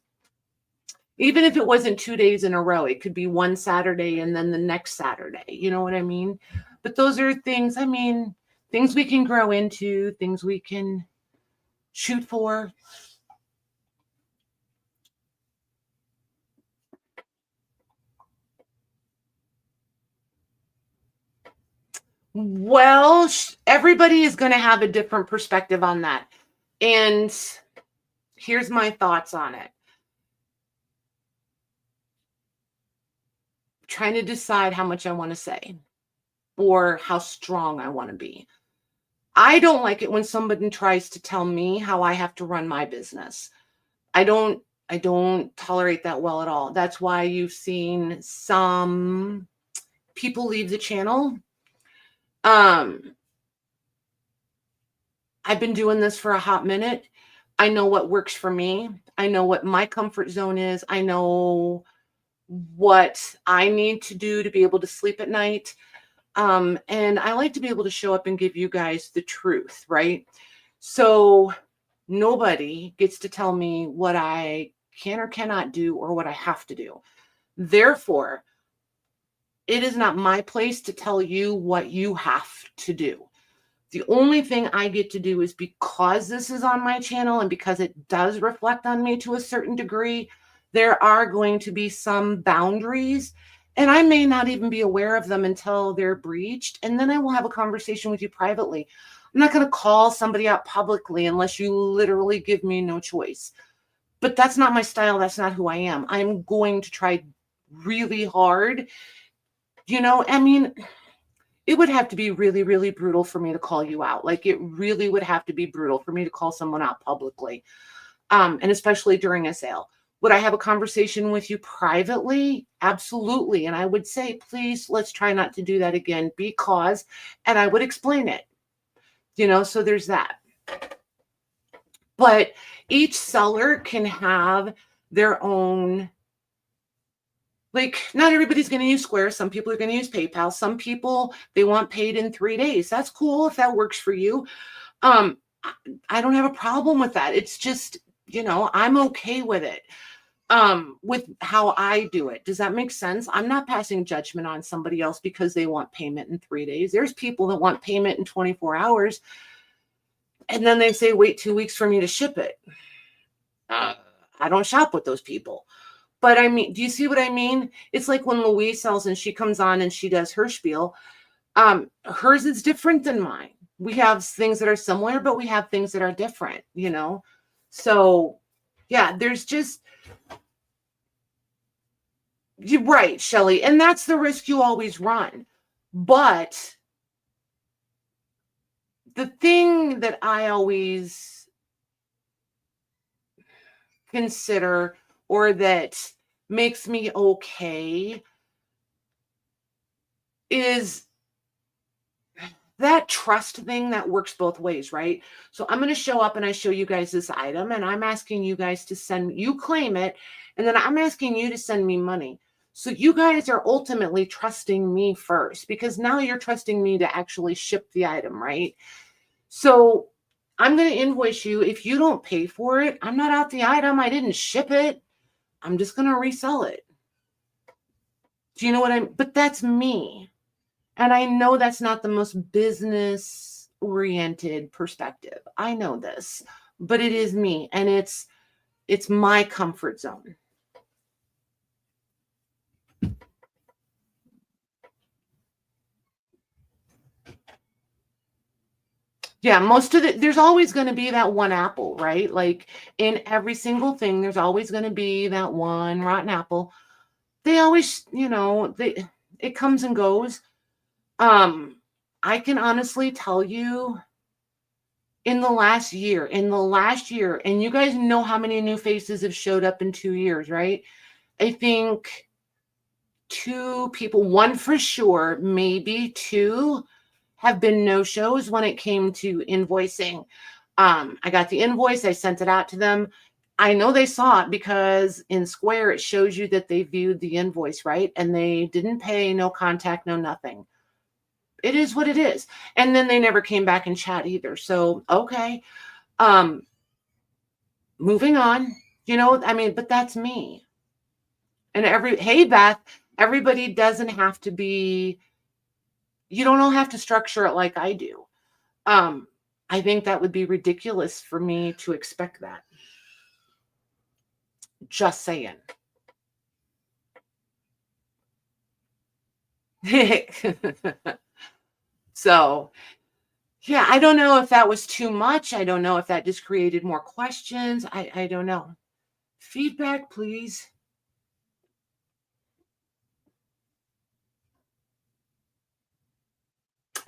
Even if it wasn't 2 days in a row, it could be one Saturday and then the next Saturday. You know what I mean? But those are things, I mean, things we can grow into, things we can shoot for. Well, everybody is going to have a different perspective on that. And here's my thoughts on it. Trying to decide how much I want to say or how strong I want to be. I don't like it when somebody tries to tell me how I have to run my business. I don't tolerate that well at all. That's why you've seen some people leave the channel. I've been doing this for a hot minute. I know what works for me. I know what my comfort zone is. I know what I need to do to be able to sleep at night. And I like to be able to show up and give you guys the truth, right? So nobody gets to tell me what I can or cannot do or what I have to do. Therefore, it is not my place to tell you what you have to do. The only thing I get to do is, because this is on my channel and because it does reflect on me to a certain degree, there are going to be some boundaries, and I may not even be aware of them until they're breached. And then I will have a conversation with you privately. I'm not going to call somebody out publicly unless you literally give me no choice. But that's not my style. That's not who I am. I'm going to try really hard. You know, I mean, it would have to be really, really brutal for me to call you out. Like, it really would have to be brutal for me to call someone out publicly. And especially during a sale. Would I have a conversation with you privately? Absolutely. And I would say, please, let's try not to do that again, because, and I would explain it, you know, so there's that. But each seller can have their own, like, not everybody's going to use Square. Some people are going to use PayPal. Some people, they want paid in 3 days. That's cool if that works for you. I don't have a problem with that. It's just, you know, I'm okay with it. With how I do it. Does that make sense? I'm not passing judgment on somebody else because they want payment in 3 days. There's people that want payment in 24 hours. And then they say, wait 2 weeks for me to ship it. I don't shop with those people. But I mean, do you see what I mean? It's like when Louise sells and she comes on and she does her spiel. Hers is different than mine. We have things that are similar, but we have things that are different, you know? So yeah, there's just, you're right, Shelley. And that's the risk you always run. But the thing that I always consider, or that makes me okay, is that trust thing that works both ways, right? So I'm going to show up and I show you guys this item, and I'm asking you guys to send, you claim it, and then I'm asking you to send me money. So you guys are ultimately trusting me first, because now you're trusting me to actually ship the item, right? So I'm going to invoice you. If you don't pay for it, I'm not out the item. I didn't ship it. I'm just going to resell it. Do you know what I mean? But that's me. And I know that's not the most business-oriented perspective. I know this, but it is me, and it's my comfort zone. Yeah, most of it, there's always going to be that one apple, right? Like in every single thing, there's always going to be that one rotten apple. They always, you know, It comes and goes. Um, I can honestly tell you in the last year, and you guys know how many new faces have showed up in 2 years, right? I think two people, one for sure, maybe two, have been no shows when it came to invoicing. I got the invoice, I sent it out to them. I know they saw it because in Square it shows you that they viewed the invoice, right? And they didn't pay, no contact, no nothing. It is what it is. And then they never came back and chat either. So, okay. Um, moving on. I mean, but that's me. And hey, Beth, everybody doesn't have to be, you don't all have to structure it like I do. Um, I think that would be ridiculous for me to expect that. Just saying. So, yeah, I don't know if that was too much. I don't know if that just created more questions. I don't know. Feedback, please.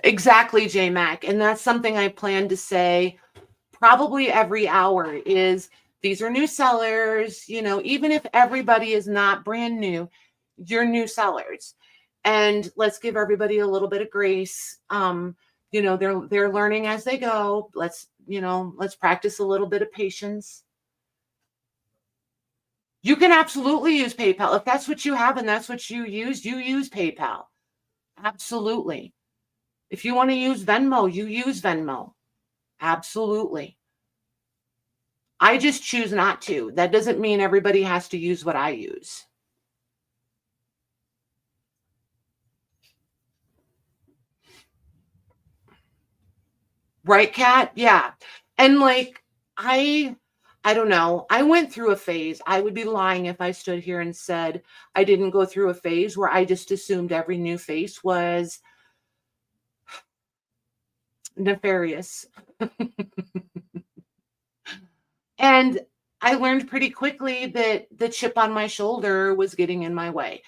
Exactly, J Mac. And that's something I plan to say probably every hour is these are new sellers, even if everybody is not brand new, you're new sellers. And let's give everybody a little bit of grace. They're learning as they go. Let's practice a little bit of patience. You can absolutely use PayPal. If that's what you have and that's what you use PayPal. Absolutely. If you want to use Venmo, you use Venmo. Absolutely. I just choose not to. That doesn't mean everybody has to use what I use. Right, Kat? Yeah. And I don't know. I went through a phase. I would be lying if I stood here and said I didn't go through a phase where I just assumed every new face was nefarious. And I learned pretty quickly that the chip on my shoulder was getting in my way.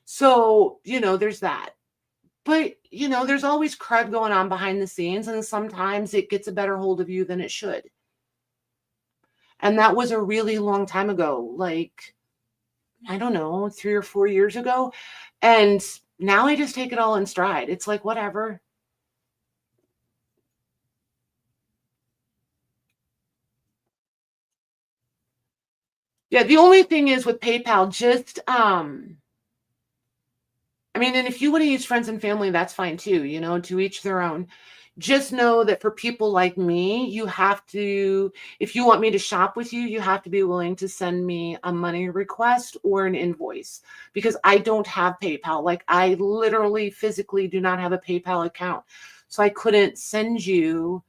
So, there's that. But, there's always crud going on behind the scenes, and sometimes it gets a better hold of you than it should. And that was a really long time ago, like, I don't know, 3 or 4 years ago. And now I just take it all in stride. It's like, whatever. Yeah, the only thing is with PayPal, just I mean, and if you want to use friends and family, that's fine too, to each their own. Just know that for people like me, you have to, if you want me to shop with you, you have to be willing to send me a money request or an invoice because I don't have PayPal. Like, I literally physically do not have a PayPal account. So I couldn't send you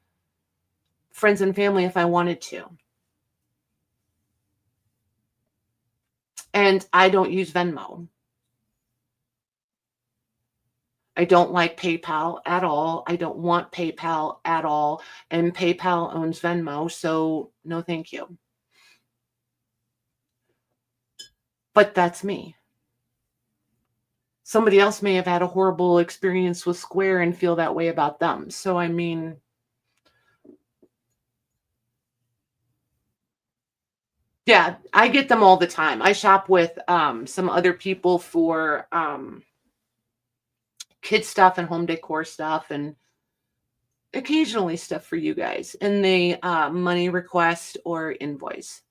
friends and family if I wanted to. And I don't use Venmo. I don't like PayPal at all. I don't want PayPal at all. And PayPal owns Venmo, so no thank you. But that's me. Somebody else may have had a horrible experience with Square and feel that way about them. So, I mean, yeah, I get them all the time. I shop with some other people for kid stuff and home decor stuff and occasionally stuff for you guys. And they money request or invoice.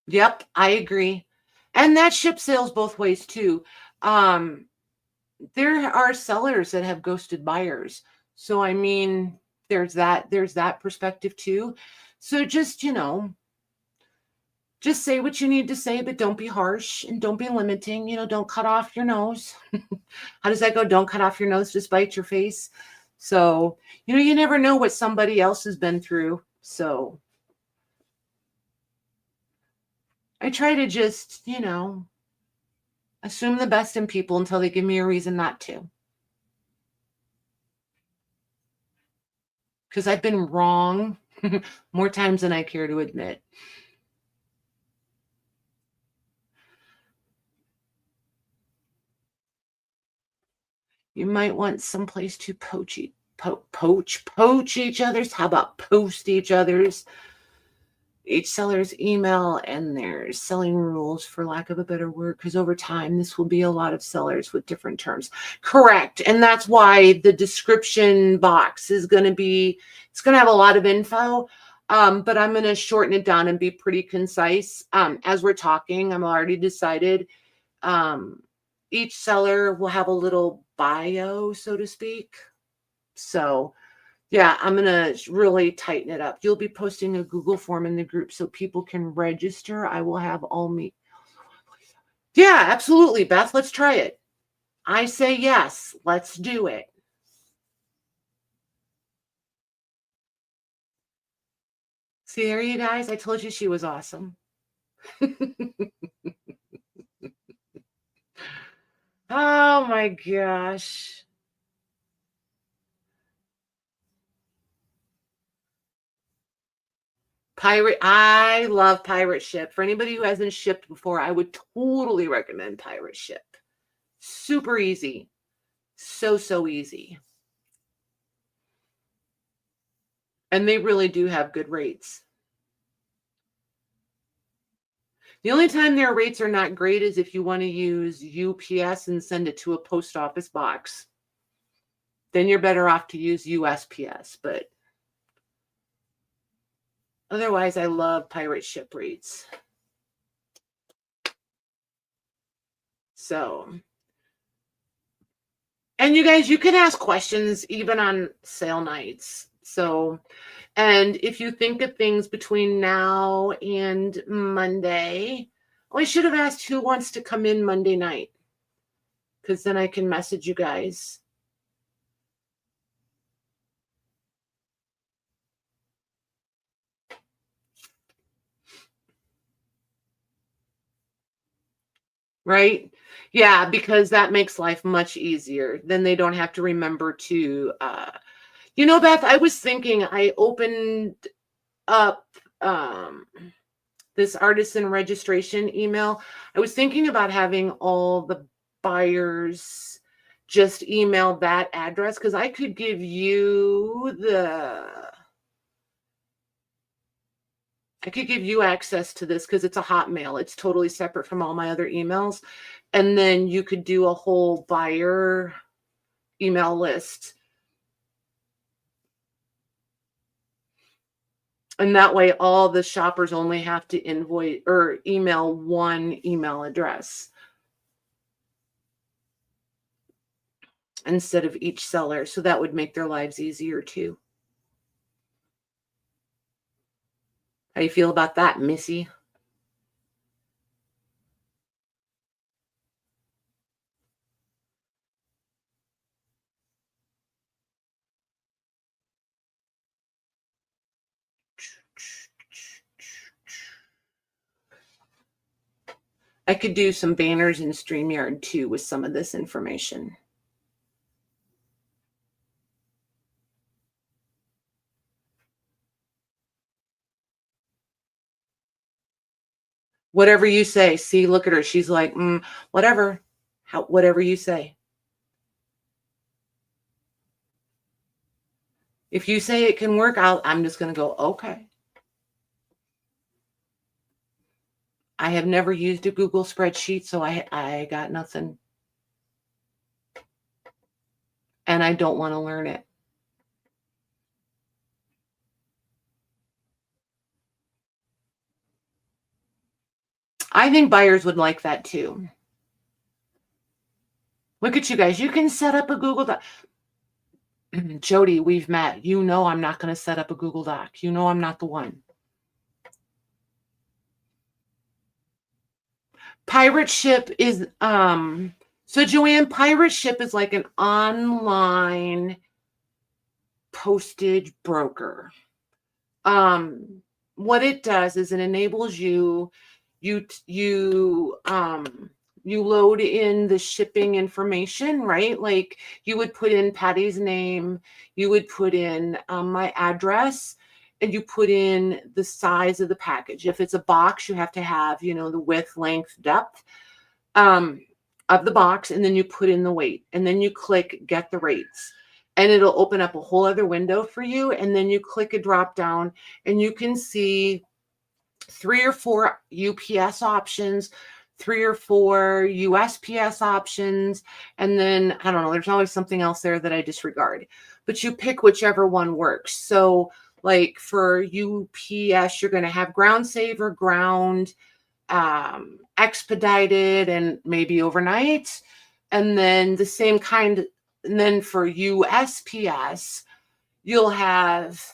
Yep, I agree. And that ship sails both ways too. Um, there are sellers that have ghosted buyers. So I mean, there's that perspective too. So just say what you need to say, but don't be harsh and don't be limiting. Don't cut off your nose. How does that go? Don't cut off your nose to spite your face. So, you never know what somebody else has been through. So I try to just, assume the best in people until they give me a reason not to. because I've been wrong more times than I care to admit. You might want someplace to poach each other's. How about post each other's? Each seller's email and their selling rules, for lack of a better word, because over time, this will be a lot of sellers with different terms. Correct. And that's why the description box is going to be, it's going to have a lot of info, but I'm going to shorten it down and be pretty concise. As we're talking, I'm already decided each seller will have a little bio, so to speak. So yeah, I'm going to really tighten it up. You'll be posting a Google form in the group so people can register. I will have all me. Yeah, absolutely, Beth. Let's try it. I say yes. Let's do it. See there, you guys? I told you she was awesome. Oh my gosh. I love Pirate Ship. For anybody who hasn't shipped before, I would totally recommend Pirate Ship. Super easy. So easy. And they really do have good rates. The only time their rates are not great is if you want to use UPS and send it to a post office box. Then you're better off to use USPS. But otherwise, I love Pirate Ship rates. So, and you guys, you can ask questions even on sale nights. So, and if you think of things between now and Monday, I should have asked who wants to come in Monday night, because then I can message you guys. Right? Yeah, because that makes life much easier. Then they don't have to remember to, Beth, I was thinking I opened up this artisan registration email. I was thinking about having all the buyers just email that address, because I could give you access to this because it's a Hotmail. It's totally separate from all my other emails. And then you could do a whole buyer email list. And that way all the shoppers only have to invoice or email one email address instead of each seller. So that would make their lives easier too. How you feel about that, Missy? I could do some banners in StreamYard too with some of this information. Whatever you say. See, look at her. She's like, whatever. Whatever you say. If you say it can work, I'm just going to go, okay. I have never used a Google spreadsheet, so I got nothing. And I don't want to learn it. I think buyers would like that too. Look at you guys. You can set up a Google Doc. Jody, we've met. You know I'm not going to set up a Google Doc. You know I'm not the one. Pirate Ship is so Joanne, Pirate Ship is like an online postage broker. What it does is it enables you you load in the shipping information, right? Like you would put in Patty's name, you would put in my address, and you put in the size of the package. If it's a box, you have to have, you know, the width, length, depth of the box, and then you put in the weight, and then you click get the rates. And it'll open up a whole other window for you. And then you click a drop down and you can see 3 or 4 UPS options, 3 or 4 USPS options. And then, I don't know, there's always something else there that I disregard. But you pick whichever one works. So like for UPS, you're going to have ground saver, ground, expedited, and maybe overnight. And then the same kind. And then for USPS, you'll have,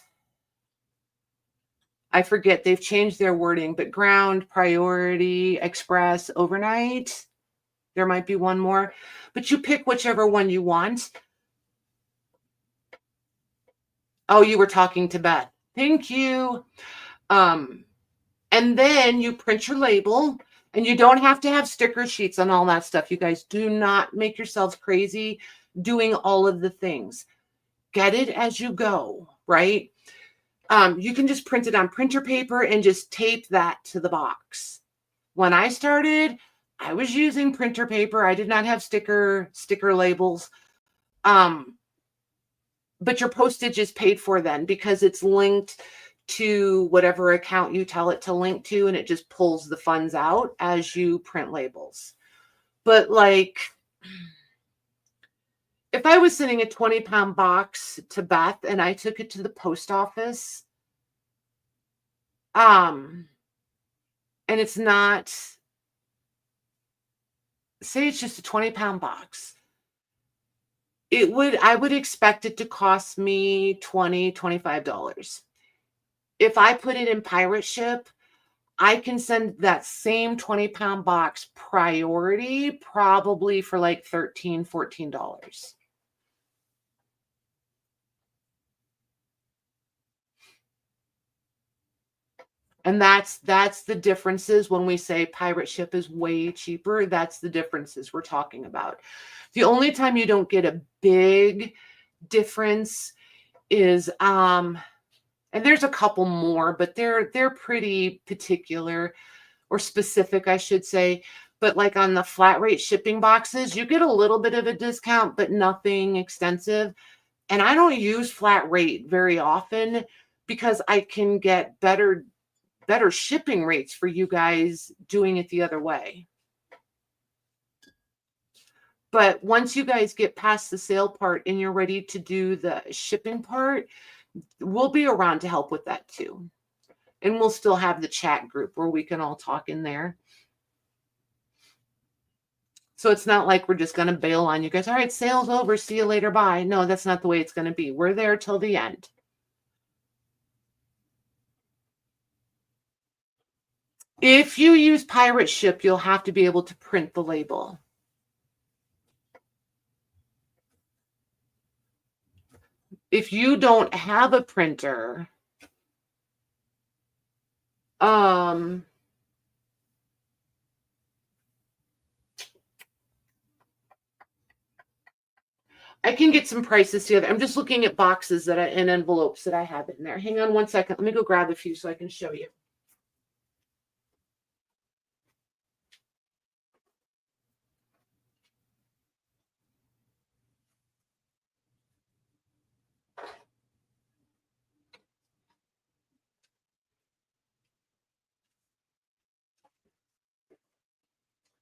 I forget, they've changed their wording, but ground, priority, express, overnight. There might be one more, but you pick whichever one you want. Oh, you were talking to Beth. Thank you. And then you print your label, and you don't have to have sticker sheets and all that stuff. You guys, do not make yourselves crazy doing all of the things. Get it as you go, right? You can just print it on printer paper and just tape that to the box. When I started, I was using printer paper. I did not have sticker labels. But your postage is paid for then because it's linked to whatever account you tell it to link to, and it just pulls the funds out as you print labels. But like, if I was sending a 20-pound box to Beth and I took it to the post office, and it's not, say it's just a 20-pound box, I would expect it to cost me $20, $25. If I put it in pirate ship, I can send that same 20-pound box priority probably for like $13, $14. And that's the differences when we say pirate ship is way cheaper. That's the differences we're talking about. The only time you don't get a big difference is, and there's a couple more, but they're pretty particular or specific, I should say. But like on the flat rate shipping boxes, you get a little bit of a discount, but nothing extensive. And I don't use flat rate very often because I can get better shipping rates for you guys doing it the other way. But once you guys get past the sale part and you're ready to do the shipping part, we'll be around to help with that too. And we'll still have the chat group where we can all talk in there. So it's not like we're just going to bail on you guys. All right, sale's over. See you later. Bye. No, that's not the way it's going to be. We're there till the end. If you use pirate ship, you'll have to be able to print the label. If you don't have a printer, I can get some prices together. I'm just looking at boxes and envelopes that I have in there. Hang on one second. Let me go grab a few so I can show you.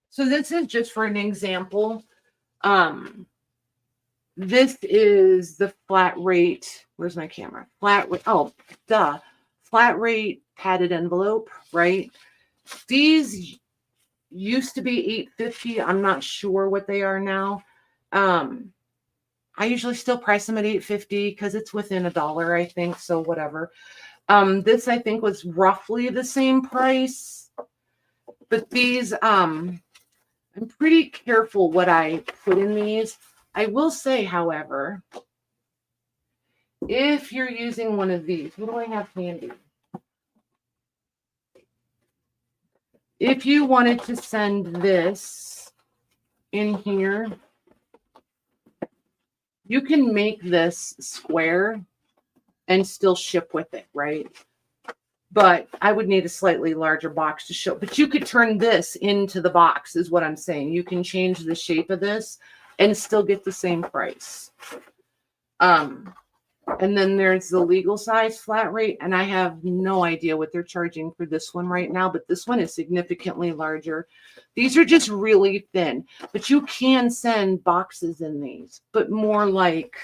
So this is just for an example. This is the flat rate. Where's my camera? Flat rate. Oh, duh. Flat rate padded envelope, right? These used to be $8.50. I'm not sure what they are now. I usually still price them at $8.50 because it's within $1, I think. So whatever. This I think was roughly the same price. But these, I'm pretty careful what I put in these. I will say, however, if you're using one of these, what do I have handy? If you wanted to send this in here. You can make this square and still ship with it, right? But I would need a slightly larger box to show. But you could turn this into the box, is what I'm saying. You can change the shape of this and still get the same price. And then there's the legal size flat rate, and I have no idea what they're charging for this one right now, but this one is significantly larger. These are just really thin, but you can send boxes in these, but more like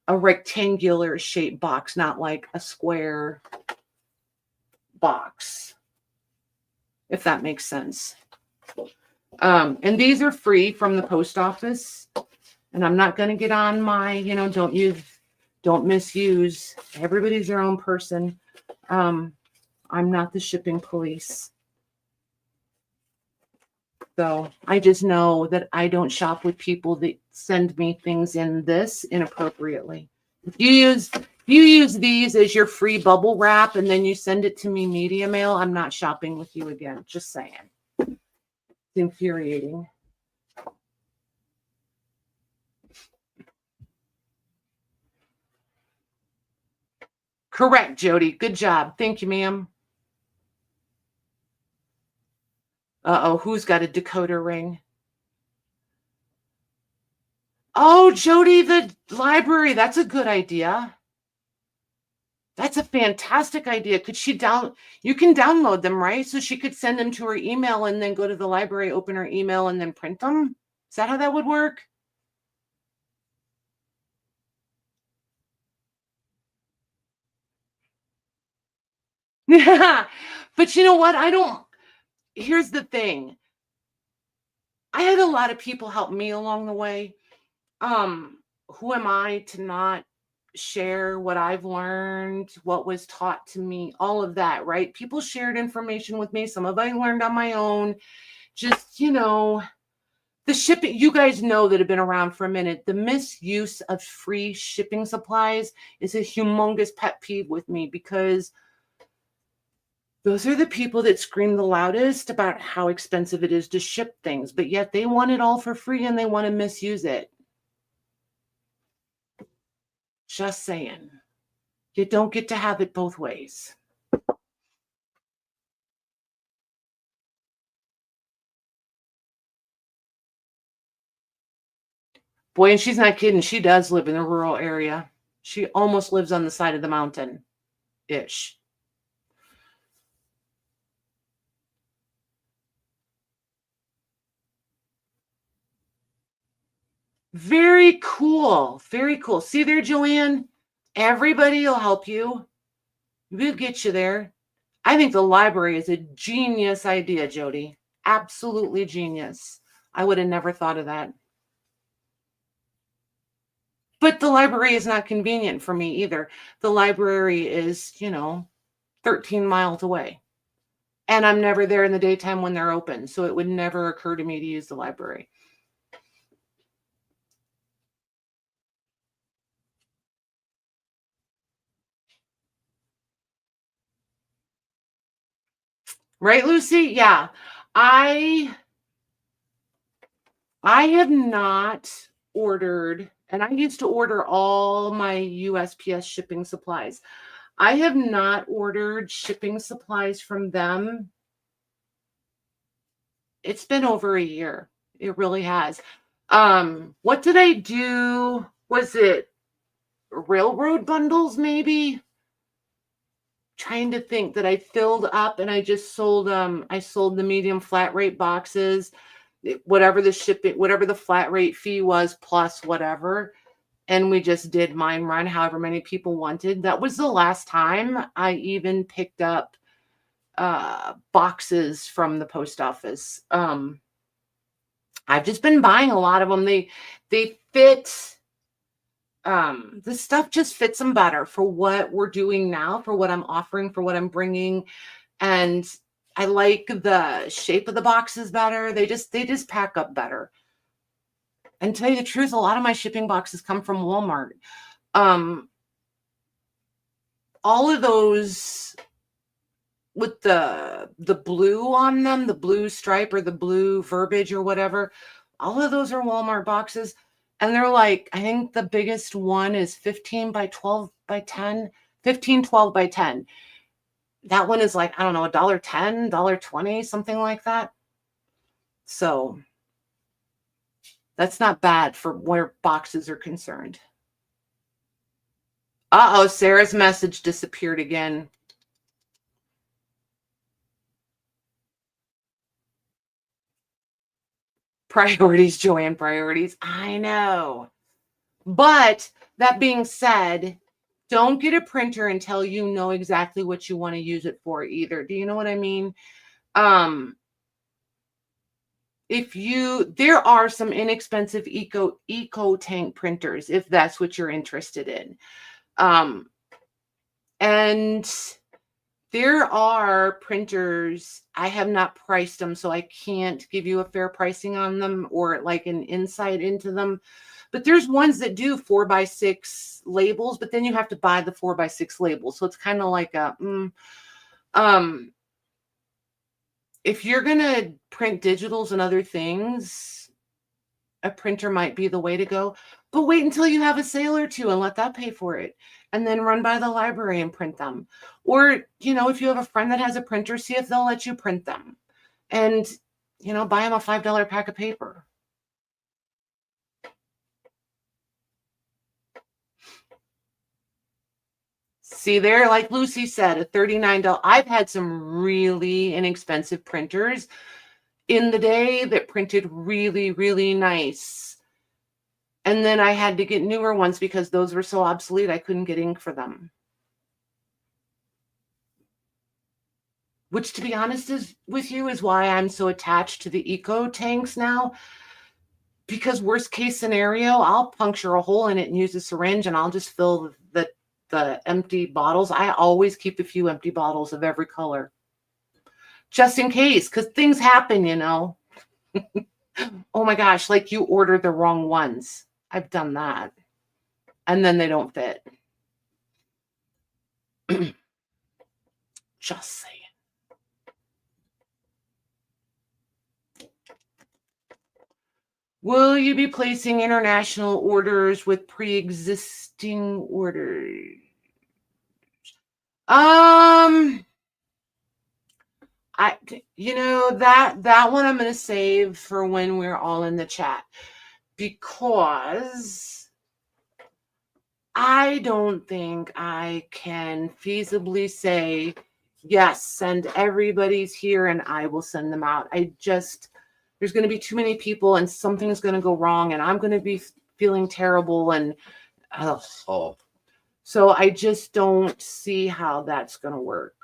a rectangular shaped box, not like a square box, if that makes sense. And these are free from the post office, and I'm not going to get on my, don't misuse. Everybody's their own person. I'm not the shipping police. So I just know that I don't shop with people that send me things in this inappropriately. If you use these as your free bubble wrap and then you send it to me media mail, I'm not shopping with you again. Just saying. It's infuriating. Correct, Jody. Good job. Thank you, ma'am. Uh-oh, who's got a decoder ring? Oh, Jody, the library. That's a good idea. That's a fantastic idea. Could she you can download them, right? So she could send them to her email and then go to the library, open her email, and then print them. Is that how that would work? Yeah. But you know what? Here's the thing. I had a lot of people help me along the way. Who am I to not share what I've learned, what was taught to me, all of that, right? People shared information with me. Some of I learned on my own. Just, the shipping, you guys know that have been around for a minute. The misuse of free shipping supplies is a humongous pet peeve with me because those are the people that scream the loudest about how expensive it is to ship things, but yet they want it all for free and they want to misuse it. Just saying. You don't get to have it both ways. Boy, and she's not kidding. She does live in a rural area. She almost lives on the side of the mountain-ish. Very cool. Very cool. See there, Joanne? Everybody will help you. We'll get you there. I think the library is a genius idea, Jody. Absolutely genius. I would have never thought of that. But the library is not convenient for me either. The library is, 13 miles away. And I'm never there in the daytime when they're open. So it would never occur to me to use the library. Right, Lucy? Yeah. I have not ordered, and I used to order all my USPS shipping supplies. I have not ordered shipping supplies from them. It's been over a year. It really has. What did I do? Was it railroad bundles, maybe? Trying to think that I filled up and I just sold the medium flat rate boxes, whatever the flat rate fee was plus whatever. And we just did mine run however many people wanted. That was the last time I even picked up boxes from the post office. I've just been buying a lot of them. They fit. The stuff just fits them better for what we're doing now, for what I'm offering, for what I'm bringing. And I like the shape of the boxes better. They just pack up better. And to tell you the truth, a lot of my shipping boxes come from Walmart. All of those with the blue on them, the blue stripe or the blue verbiage or whatever, All of those are Walmart boxes. And they're like, I think the biggest one is 15 by 12 by 10, 15, 12 by 10. That one is like, I don't know, $1.10, $1.20, something like that. So that's not bad for where boxes are concerned. Uh-oh, Sarah's message disappeared again. Priorities, Joanne, priorities. I know. But that being said, don't get a printer until you know exactly what you want to use it for either. Do you know what I mean? There are some inexpensive eco tank printers if that's what you're interested in. And there are printers, I have not priced them, so I can't give you a fair pricing on them or like an insight into them. But there's ones that do 4x6 labels, but then you have to buy the 4x6 labels. So it's kind of like a, if you're going to print digitals and other things, a printer might be the way to go. But wait until you have a sale or two and let that pay for it. And then run by the library and print them. Or, if you have a friend that has a printer, see if they'll let you print them. And, buy them a $5 pack of paper. See there, like Lucy said, a $39. I've had some really inexpensive printers in the day that printed really, really nice. And then I had to get newer ones because those were so obsolete, I couldn't get ink for them. Which, to be honest with you, is why I'm so attached to the eco tanks now. Because worst case scenario, I'll puncture a hole in it and use a syringe and I'll just fill the empty bottles. I always keep a few empty bottles of every color. Just in case, because things happen, Oh my gosh, like you ordered the wrong ones. I've done that. And then they don't fit. Just saying. Will you be placing international orders with pre-existing orders? That one I'm going to save for when we're all in the chat, because I don't think I can feasibly say, yes, send everybody's here and I will send them out. There's going to be too many people and something's going to go wrong and I'm going to be feeling terrible. And so I just don't see how that's going to work.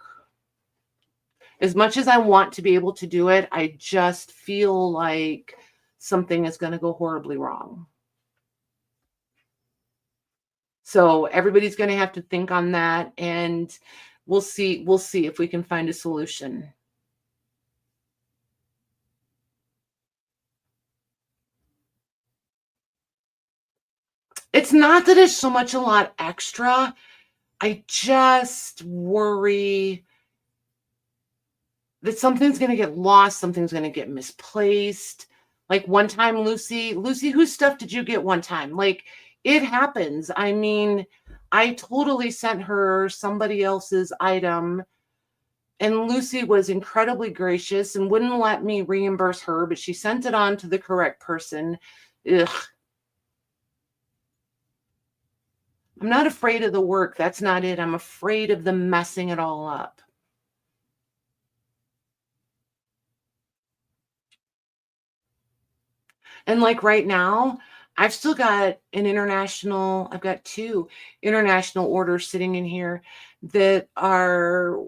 As much as I want to be able to do it, I just feel like something is going to go horribly wrong. So everybody's going to have to think on that, and we'll see if we can find a solution. It's not that it's so much a lot extra. I just worry that something's going to get lost, something's going to get misplaced. Like one time, Lucy, whose stuff did you get one time? Like, it happens. I mean, I totally sent her somebody else's item, and Lucy was incredibly gracious and wouldn't let me reimburse her, but she sent it on to the correct person. Ugh. I'm not afraid of the work. That's not it. I'm afraid of them messing it all up. And like right now, I've still got I've got 2 international orders sitting in here that are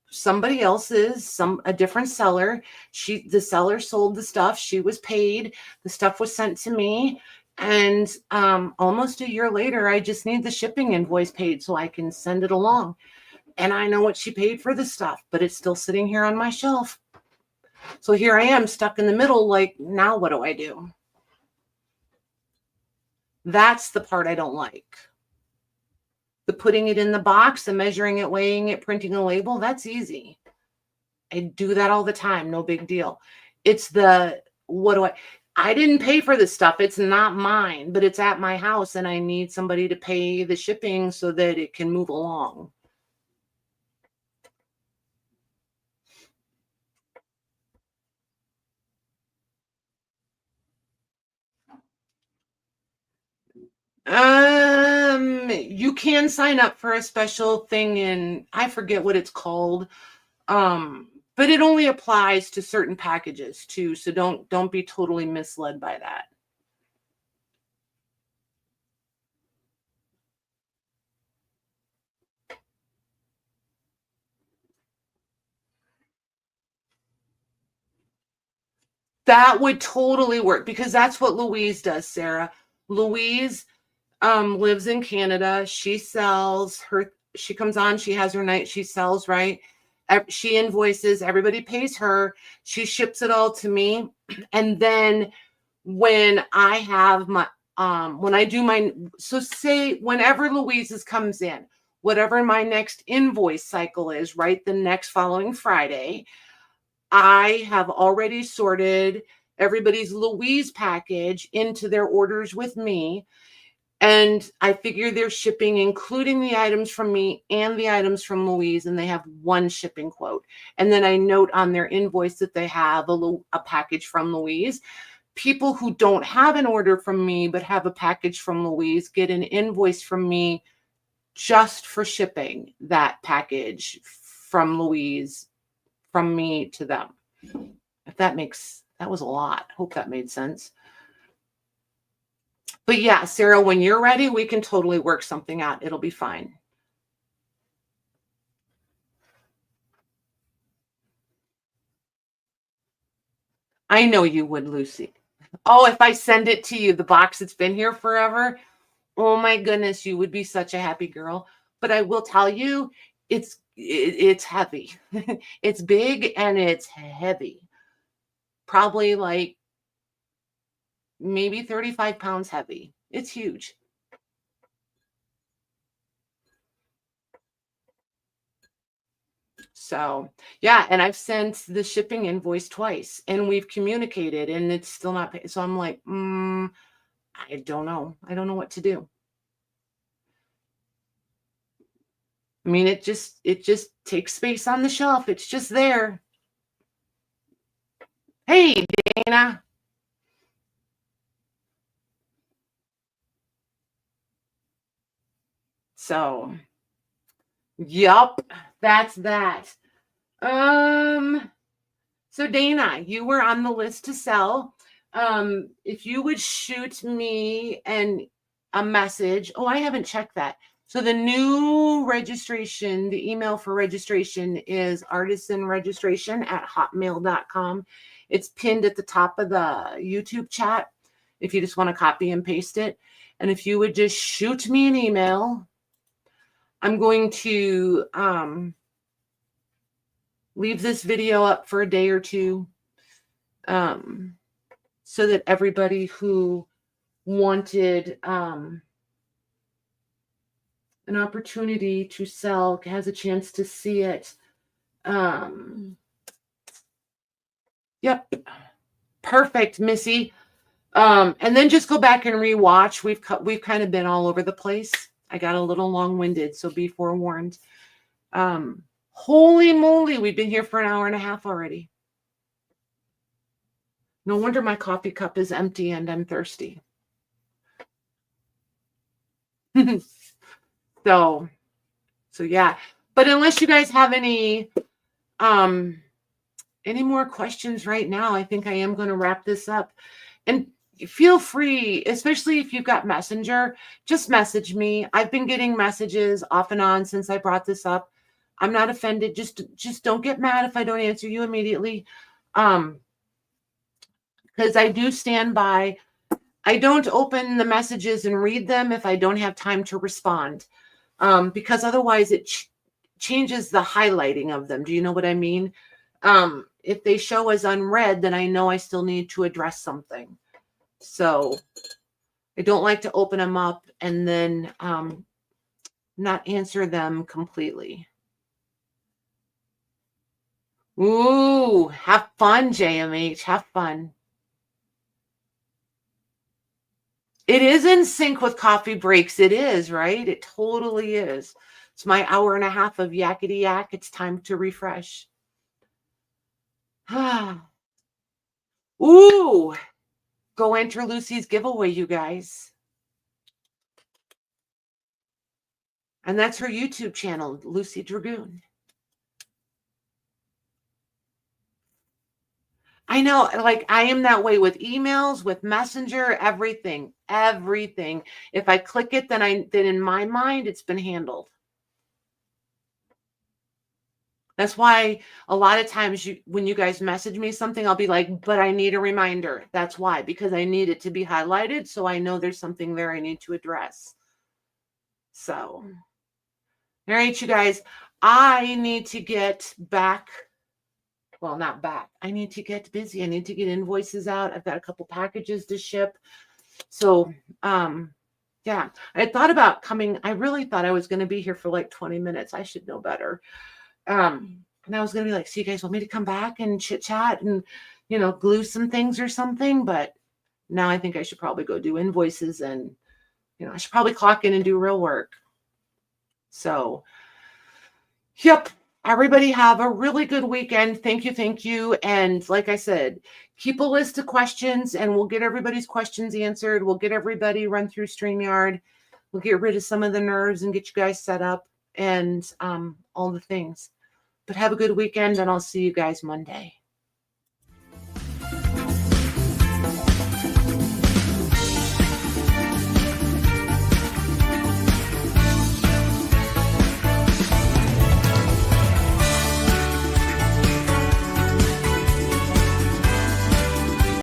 somebody else's, a different seller. The seller sold the stuff. She was paid. The stuff was sent to me. And almost a year later, I just need the shipping invoice paid so I can send it along. And I know what she paid for the stuff, but it's still sitting here on my shelf. So here I am stuck in the middle, like, now what do I do? That's the part I don't like. The putting it in the box, the measuring it, weighing it, printing a label, that's easy. I do that all the time, no big deal. It's the, I didn't pay for this stuff. It's not mine, but it's at my house and I need somebody to pay the shipping so that it can move along. You can sign up for a special thing in, I forget what it's called. But it only applies to certain packages too, so don't be totally misled by that. That would totally work because that's what Louise does, Sarah. Louise lives in Canada. She comes on, she has her night, she sells, right? She invoices, everybody pays her, she ships it all to me. And then when I have my when I do my, so say whenever Louise's comes in, whatever my next invoice cycle is, right? The next following Friday, I have already sorted everybody's Louise package into their orders with me. And I figure they're shipping, including the items from me and the items from Louise, and they have one shipping quote. And then I note on their invoice that they have a package from Louise. People who don't have an order from me but have a package from Louise get an invoice from me just for shipping that package from Louise from me to them. If that was a lot. Hope that made sense. But yeah, Sarah, when you're ready, we can totally work something out. It'll be fine. I know you would, Lucy. Oh, if I send it to you, the box that's been here forever, oh my goodness, you would be such a happy girl. But I will tell you, it's heavy. It's big and it's heavy. Probably like maybe 35 pounds heavy. It's huge. So yeah, and I've sent the shipping invoice twice and we've communicated and it's still not paid. So I'm like, I don't know. I don't know what to do. I mean, it just takes space on the shelf. It's just there. Hey, Dana. So, yup, that's that. So Dana, you were on the list to sell. If you would shoot me a message. Oh, I haven't checked that. So the new registration, the email for registration is artisanregistration@hotmail.com. It's pinned at the top of the YouTube chat if you just want to copy and paste it. And if you would just shoot me an email, I'm going to leave this video up for a day or two so that everybody who wanted an opportunity to sell has a chance to see it. Yep. Perfect, Missy. And then just go back and rewatch. We've kind of been all over the place. I got a little long-winded, so be forewarned. Holy moly, we've been here for an hour and a half already. No wonder my coffee cup is empty and I'm thirsty. So yeah. But unless you guys have any more questions right now, I think I am going to wrap this up. And feel free, especially if you've got Messenger, just message me. I've been getting messages off and on since I brought this up. I'm not offended. Just don't get mad if I don't answer you immediately. Because I do stand by. I don't open the messages and read them if I don't have time to respond. Because otherwise it changes the highlighting of them. Do you know what I mean? If they show as unread, then I know I still need to address something. So I don't like to open them up and then not answer them completely. Ooh, have fun, JMH. Have fun. It is in sync with coffee breaks. It is, right? It totally is. It's my hour and a half of yakety yak. It's time to refresh. Ooh, go enter Lucy's giveaway, you guys. And that's her YouTube channel, Lucy Dragoon. I know, like I am that way with emails, with Messenger, everything, everything. If I click it, then in my mind it's been handled. That's why a lot of times when you guys message me something, I'll be like, but I need a reminder. That's why, because I need it to be highlighted so I know there's something there I need to address. So, all right, you guys, I need to get back. Well, not back. I need to get busy. I need to get invoices out. I've got a couple packages to ship. So, yeah, I thought about coming. I really thought I was going to be here for like 20 minutes. I should know better. And I was going to be like, so you guys want me to come back and chit chat and, glue some things or something. But now I think I should probably go do invoices and, I should probably clock in and do real work. So, yep. Everybody have a really good weekend. Thank you. Thank you. And like I said, keep a list of questions and we'll get everybody's questions answered. We'll get everybody run through StreamYard. We'll get rid of some of the nerves and get you guys set up and all the things. But have a good weekend and I'll see you guys Monday.